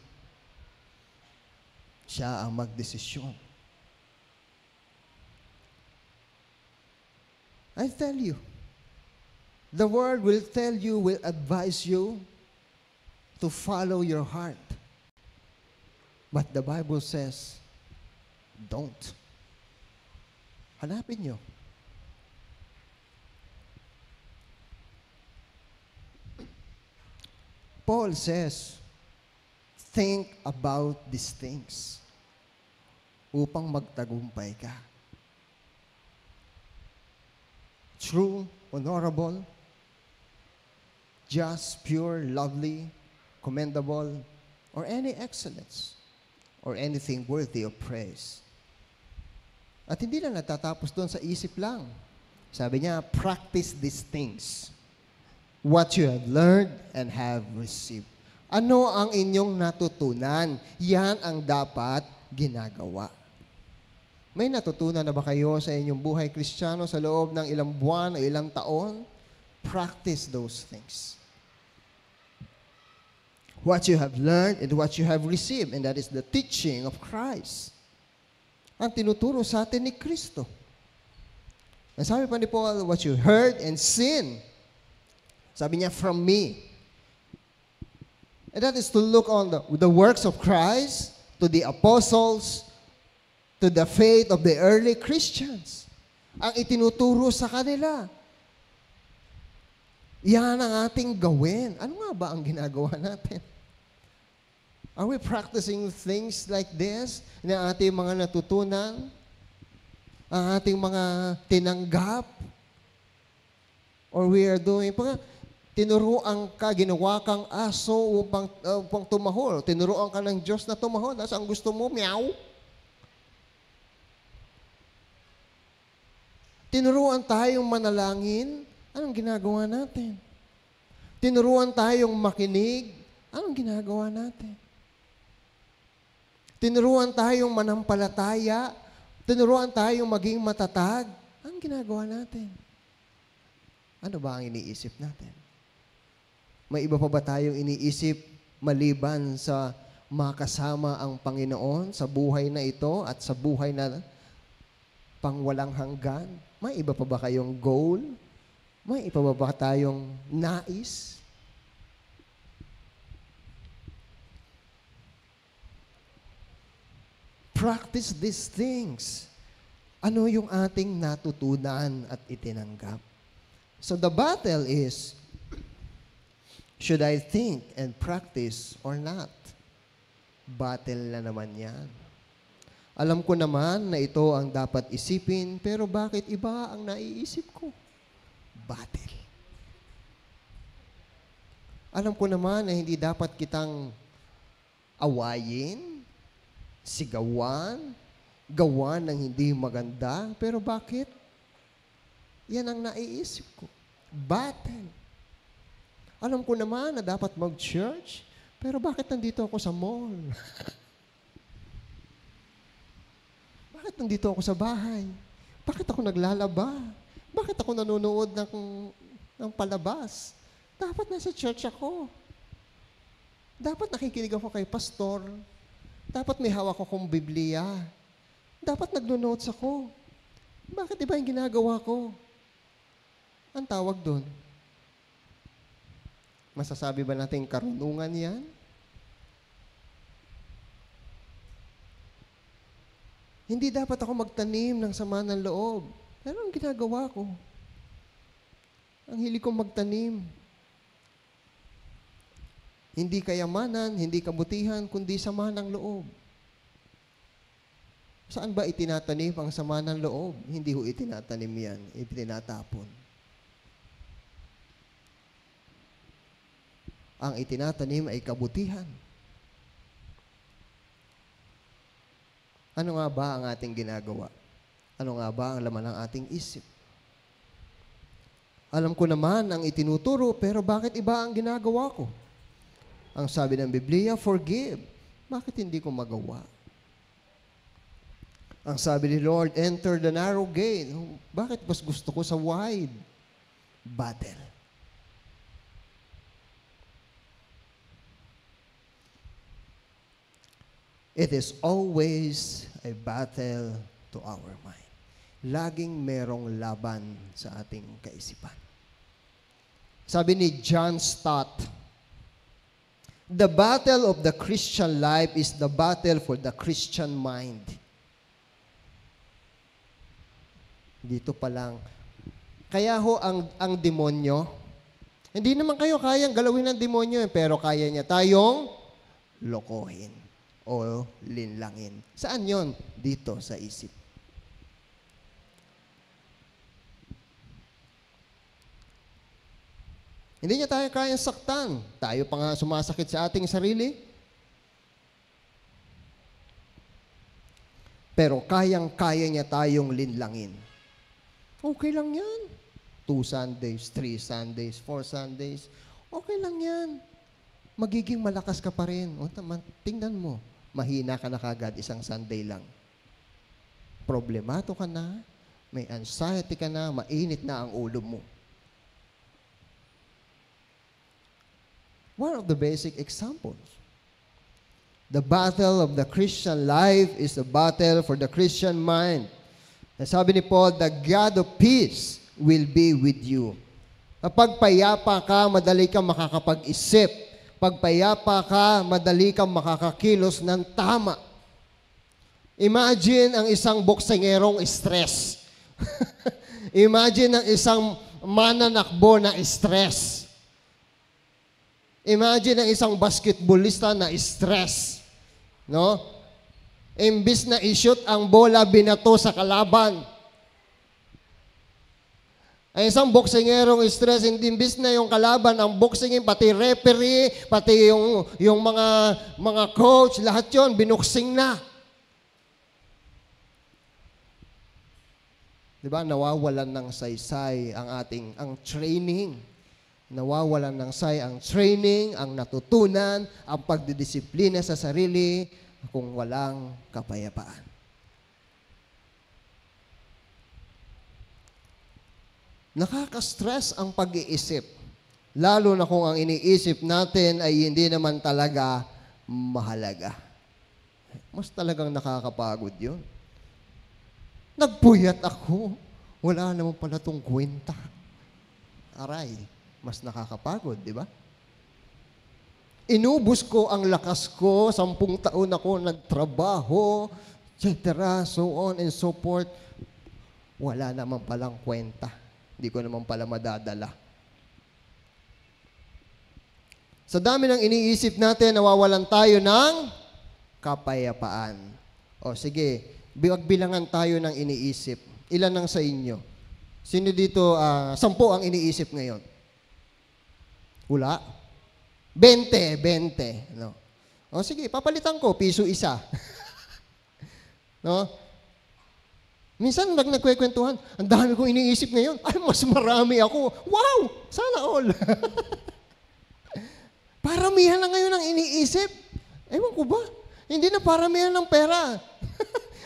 Siya ang magdesisyon. I tell you, the Word will tell you, will advise you to follow your heart. But the Bible says, don't. Hanapin nyo. Paul says, think about these things upang magtagumpay ka. True, honorable, just, pure, lovely, commendable, or any excellence, or anything worthy of praise. At hindi lang natatapos doon sa isip lang. Sabi niya, practice these things. What you have learned and have received. Ano ang inyong natutunan? Yan ang dapat ginagawa. May natutunan na ba kayo sa inyong buhay Kristiyano sa loob ng ilang buwan o ilang taon? Practice those things. What you have learned and what you have received, and that is the teaching of Christ. Ang tinuturo sa atin ni Kristo. And sabi pa ni Paul, what you heard and seen, sabi niya, from me. And that is to look on the works of Christ, to the apostles, to the faith of the early Christians. Ang itinuturo sa kanila. Yan ang ating gawin. Ano nga ba ang ginagawa natin? Are we practicing things like this na ating mga natutunan? Ang ating mga tinanggap? Or we are doing, tinuruan ka, ginawa kang aso upang tumahol. Tinuruan ka ng Diyos na tumahol. Nasa ang gusto mo, meow. Tinuruan tayong manalangin. Anong ginagawa natin? Tinuruan tayong makinig. Anong ginagawa natin? Tinuruan tayong manampalataya. Tinuruan tayong maging matatag. Anong ginagawa natin? Ano ba ang iniisip natin? May iba pa ba tayong iniisip maliban sa makasama ang Panginoon sa buhay na ito at sa buhay na pangwalang hanggan? May iba pa ba kayong goal? May iba pa ba tayong nais? Practice these things. Ano yung ating natutunan at itinanggap? So the battle is, should I think and practice or not? Battle na naman yan. Alam ko naman na ito ang dapat isipin, pero bakit iba ang naiisip ko? Battle. Alam ko naman na hindi dapat kitang awayin, sigawan, gawan ng hindi maganda, pero bakit? Yan ang naiisip ko. Battle. Alam ko naman na dapat mag-church, pero bakit nandito ako sa mall? Bakit nandito ako sa bahay? Bakit ako naglalaba? Bakit ako nanonood ng palabas? Dapat nasa church ako. Dapat nakikinig ako kay pastor. Dapat may hawak akong Biblia. Dapat nagno-notes ako. Bakit iba yung ginagawa ko? Ang tawag doon. Masasabi ba natin karunungan yan? Hindi dapat ako magtanim ng sama ng loob. Pero ang ginagawa ko? Ang hilig kong magtanim. Hindi kayamanan, hindi kabutihan, kundi sama ng loob. Saan ba itinatanim ang sama ng loob? Hindi ho itinatanim yan, itinatapon. Ang itinatanim ay kabutihan. Ano nga ba ang ating ginagawa? Ano nga ba ang laman ng ating isip? Alam ko naman ang itinuturo, pero bakit iba ang ginagawa ko? Ang sabi ng Biblia, forgive. Bakit hindi ko magawa? Ang sabi ni Lord, enter the narrow gate. Bakit mas gusto ko sa wide? Battle. It is always a battle to our mind. Laging merong laban sa ating kaisipan. Sabi ni John Stott, the battle of the Christian life is the battle for the Christian mind. Dito pa lang. Kaya ho, ang demonyo, hindi naman kayo kayang galawin ng demonyo, pero kaya niya tayong lokohin o linlangin. Saan yon? Dito sa isip. Hindi niya tayo kayang saktan. Tayo pa nga sumasakit sa ating sarili. Pero kayang-kaya niya tayong linlangin. Okay lang yan. 2 Sundays, 3 Sundays, 4 Sundays. Okay lang yan. Magiging malakas ka pa rin. O, tingnan mo. Mahina ka na kagad isang Sunday lang. Problemato ka na. May anxiety ka na. Mainit na ang ulo mo. One of the basic examples. The battle of the Christian life is the battle for the Christian mind. Sabi ni Paul, the God of peace will be with you. Kapag payapa ka, madali kang makakapag-isip. Pag payapa ka, madali kang makakakilos ng tama. Imagine ang isang boksengerong stress. Imagine ang isang mananakbo na stress. Imagine ang isang basketballista na stress. No? Imbis na i-shoot ang bola, binato sa kalaban. Ang isang boksengerong stress, hindi imbis na yung kalaban, ang boksingin, pati referee, pati yung mga coach, lahat yon binuksing na. Diba? Nawawalan ng saysay ang training. Nawawalan ng say ang training, ang natutunan, ang pagdidisiplina sa sarili, kung walang kapayapaan. Nakaka-stress ang pag-iisip. Lalo na kung ang iniisip natin ay hindi naman talaga mahalaga. Mas talagang nakakapagod yun. Nagpuyat ako. Wala naman pala tong kwenta. Aray, mas nakakapagod, di ba? Inubos ko ang lakas ko, 10 taon ako nagtrabaho, etc., so on and so forth. Wala naman palang kwenta. Hindi ko naman pala madadala. Sa dami ng iniisip natin, nawawalan tayo ng kapayapaan. O sige, bilangan tayo ng iniisip. Ilan ang sa inyo? Sino dito, 10 ang iniisip ngayon? Wala? 20. No? O sige, papalitan ko, piso isa. No? Minsan, nagkwentuhan, ang dami kong iniisip ngayon. Ay, mas marami ako. Wow! Sana all. Paramihan na ngayon ang iniisip. Ewan ko ba? Hindi na paramihan ng pera.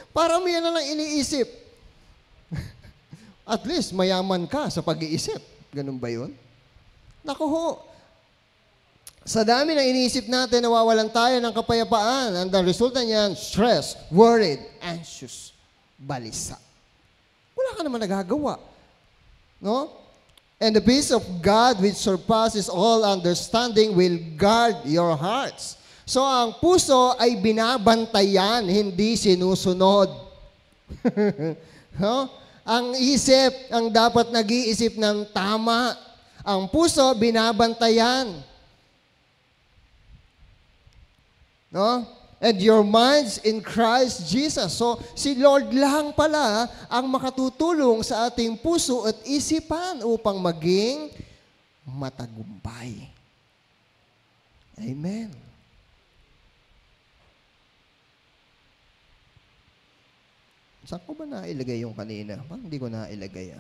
Paramihan na lang iniisip. At least, mayaman ka sa pag-iisip. Ganun ba yun? Naku ho. Sa dami ng iniisip natin, nawawalan tayo ng kapayapaan. And the resulta niyan, stress, worried, anxious, balisa. Wala ka naman nagagawa. No? And the peace of God which surpasses all understanding will guard your hearts. So, ang puso ay binabantayan, hindi sinusunod. No? Ang isip, ang dapat nag-iisip ng tama. Ang puso, binabantayan. No? And your minds in Christ Jesus. So, si Lord lang pala ang makatutulong sa ating puso at isipan upang maging matagumpay. Amen. Saan ko ba nailagay yung kanina? Parang hindi ko nailagay.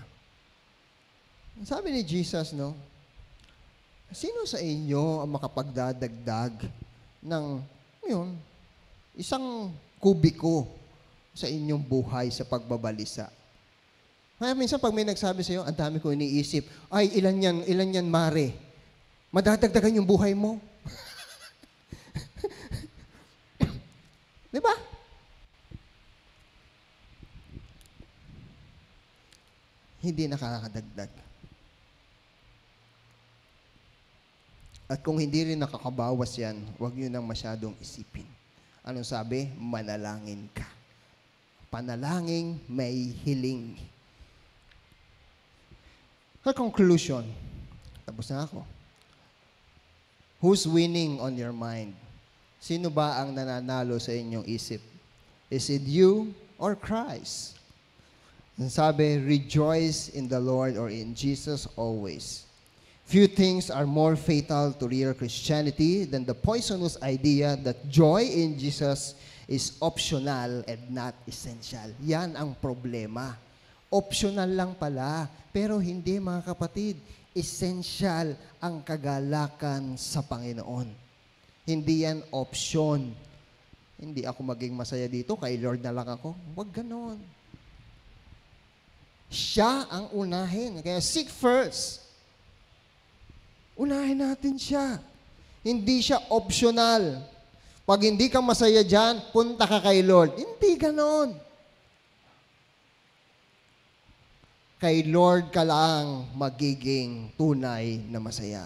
Sabi ni Jesus, no? Sino sa inyo ang makapagdadagdag ng isang kubiko sa inyong buhay sa pagbabalisa? Kaya minsan pag may nagsabi sa iyo, ang dami ko iniisip, ay ilan yan, Mare? Madadagdagan yung buhay mo. Di ba? Hindi nakakadagdag. At kung hindi rin nakakabawas yan, huwag nyo nang masyadong isipin. Anong sabi? Manalangin ka. Panalangin may hiling. Her conclusion, tapos na ako. Who's winning on your mind? Sino ba ang nananalo sa inyong isip? Is it you or Christ? Sabi, rejoice in the Lord or in Jesus always. Few things are more fatal to real Christianity than the poisonous idea that joy in Jesus is optional and not essential. Yan ang problema. Optional lang pala, pero hindi, mga kapatid, essential ang kagalakan sa Panginoon. Hindi yan option. Hindi ako maging masaya dito, kay Lord na lang ako. Huwag ganon. Siya ang unahin. Kaya seek first. Unahin natin siya. Hindi siya optional. Pag hindi ka masaya dyan, punta ka kay Lord. Hindi ganon. Kay Lord ka lang magiging tunay na masaya.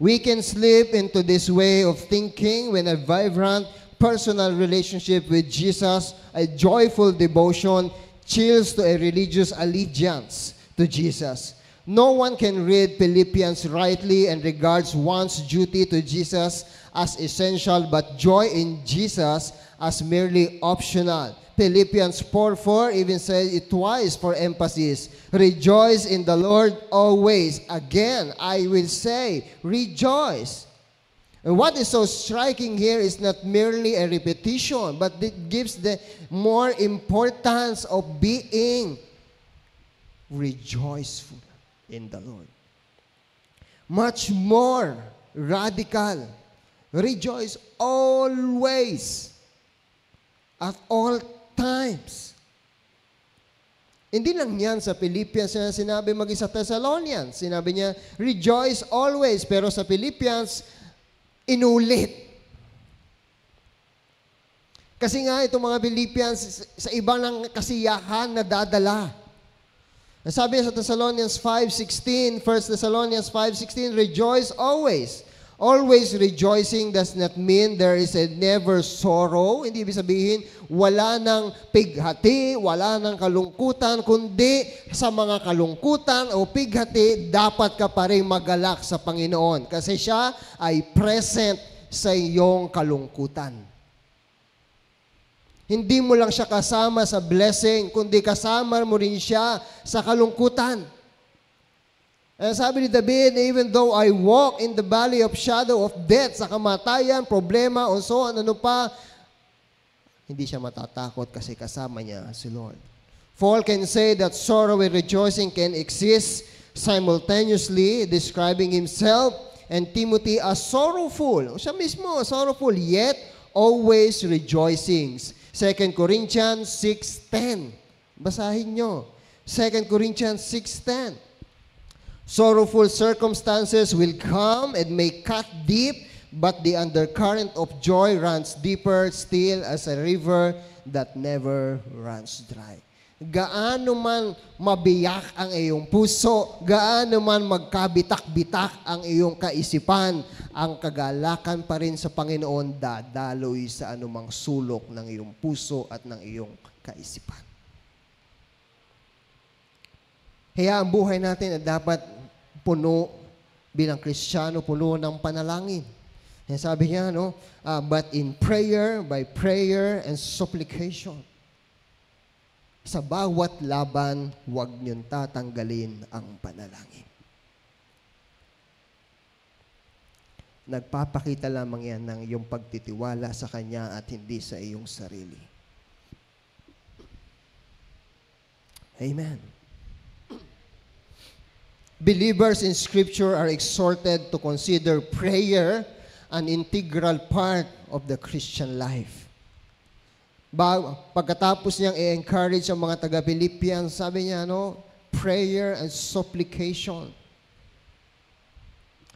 We can slip into this way of thinking when a vibrant personal relationship with Jesus, a joyful devotion, chills to a religious allegiance to Jesus. No one can read Philippians rightly and regards one's duty to Jesus as essential, but joy in Jesus as merely optional. Philippians 4:4 even says it twice for emphasis. Rejoice in the Lord always. Again, I will say, rejoice. And what is so striking here is not merely a repetition, but it gives the more importance of being rejoiceful in the Lord. Much more radical. Rejoice always, at all times. Hindi lang yan sa Philippians na sinabi maging sa Thessalonians. Sinabi niya, rejoice always. Pero sa Philippians, inulit. Kasi nga itong mga Philippians, sa iba ng kasiyahan na dadala. Sabi sa Thessalonians 5:16, 1 Thessalonians 5:16, rejoice always. Always rejoicing does not mean there is a never sorrow. Hindi ibig sabihin, wala nang pighati, wala nang kalungkutan, kundi sa mga kalungkutan o pighati, dapat ka pa rin magalak sa Panginoon. Kasi siya ay present sa iyong kalungkutan. Hindi mo lang siya kasama sa blessing, kundi kasama mo rin siya sa kalungkutan. And sabi ni David, even though I walk in the valley of shadow of death, sa kamatayan, problema, o so, ano pa, hindi siya matatakot kasi kasama niya si Lord. Paul can say that sorrow and rejoicing can exist simultaneously, describing himself and Timothy as sorrowful. Siya mismo, sorrowful, yet always rejoicing. 2 Corinthians 6:10. Basahin nyo. 2 Corinthians 6:10. Sorrowful circumstances will come and may cut deep, but the undercurrent of joy runs deeper still as a river that never runs dry. Gaano man mabiyak ang iyong puso, gaano man magkabitak-bitak ang iyong kaisipan, ang kagalakan pa rin sa Panginoon dadaloy sa anumang sulok ng iyong puso at ng iyong kaisipan. Kaya ang buhay natin ay dapat puno bilang Kristiyano, puno ng panalangin. Yan sabi niya, no? But in prayer, by prayer and supplication. Sa bawat laban, huwag niyong tatanggalin ang panalangin. Nagpapakita lamang yan ng iyong pagtitiwala sa Kanya at hindi sa iyong sarili. Amen. Believers in Scripture are exhorted to consider prayer an integral part of the Christian life. Pagkatapos niyang i-encourage ang mga taga-Philippians, sabi niya, no, prayer and supplication.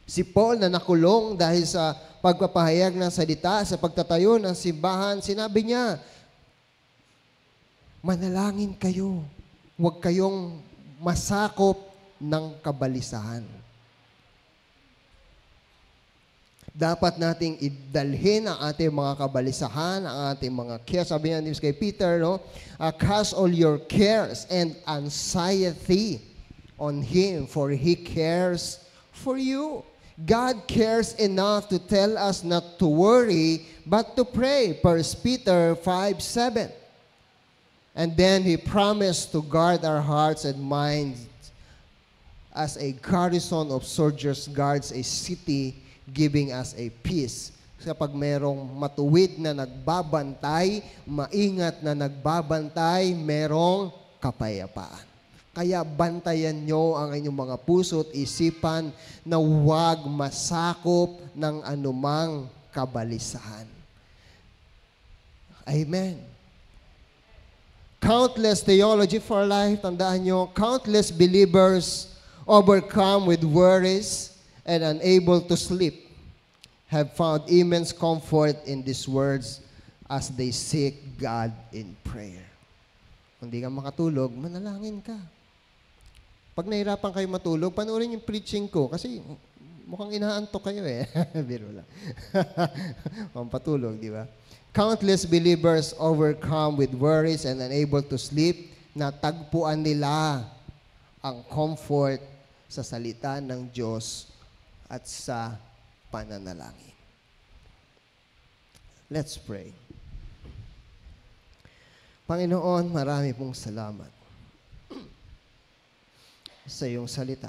Si Paul na nakulong dahil sa pagpapahayag ng salita, sa pagtatayo ng simbahan, sinabi niya, manalangin kayo, huwag kayong masakop ng kabalisahan. Dapat nating idalhin ang ating mga kabalisahan, ang ating mga cares. Sabi niya kay Peter, no? Cast all your cares and anxiety on Him, for He cares for you. God cares enough to tell us not to worry, but to pray. 1 Peter 5:7. And then He promised to guard our hearts and minds as a garrison of soldiers guards a city, giving us a peace. Kapag merong matuwid na nagbabantay, maingat na nagbabantay, merong kapayapaan. Kaya bantayan nyo ang inyong mga puso at isipan na huwag masakop ng anumang kabalisahan. Amen. Countless theology for life, tandaan nyo, countless believers overcome with worries and unable to sleep, have found immense comfort in these words as they seek God in prayer. Kung di ka makatulog, manalangin ka. Pag nahirapan kayo matulog, panoorin yung preaching ko kasi mukhang inaantok kayo eh. Biro lang. Pampatulog, di ba? Countless believers overcome with worries and unable to sleep, natagpuan nila ang comfort sa salita ng Diyos at sa pananalangin. Let's pray. Panginoon, marami pong salamat sa iyong salita.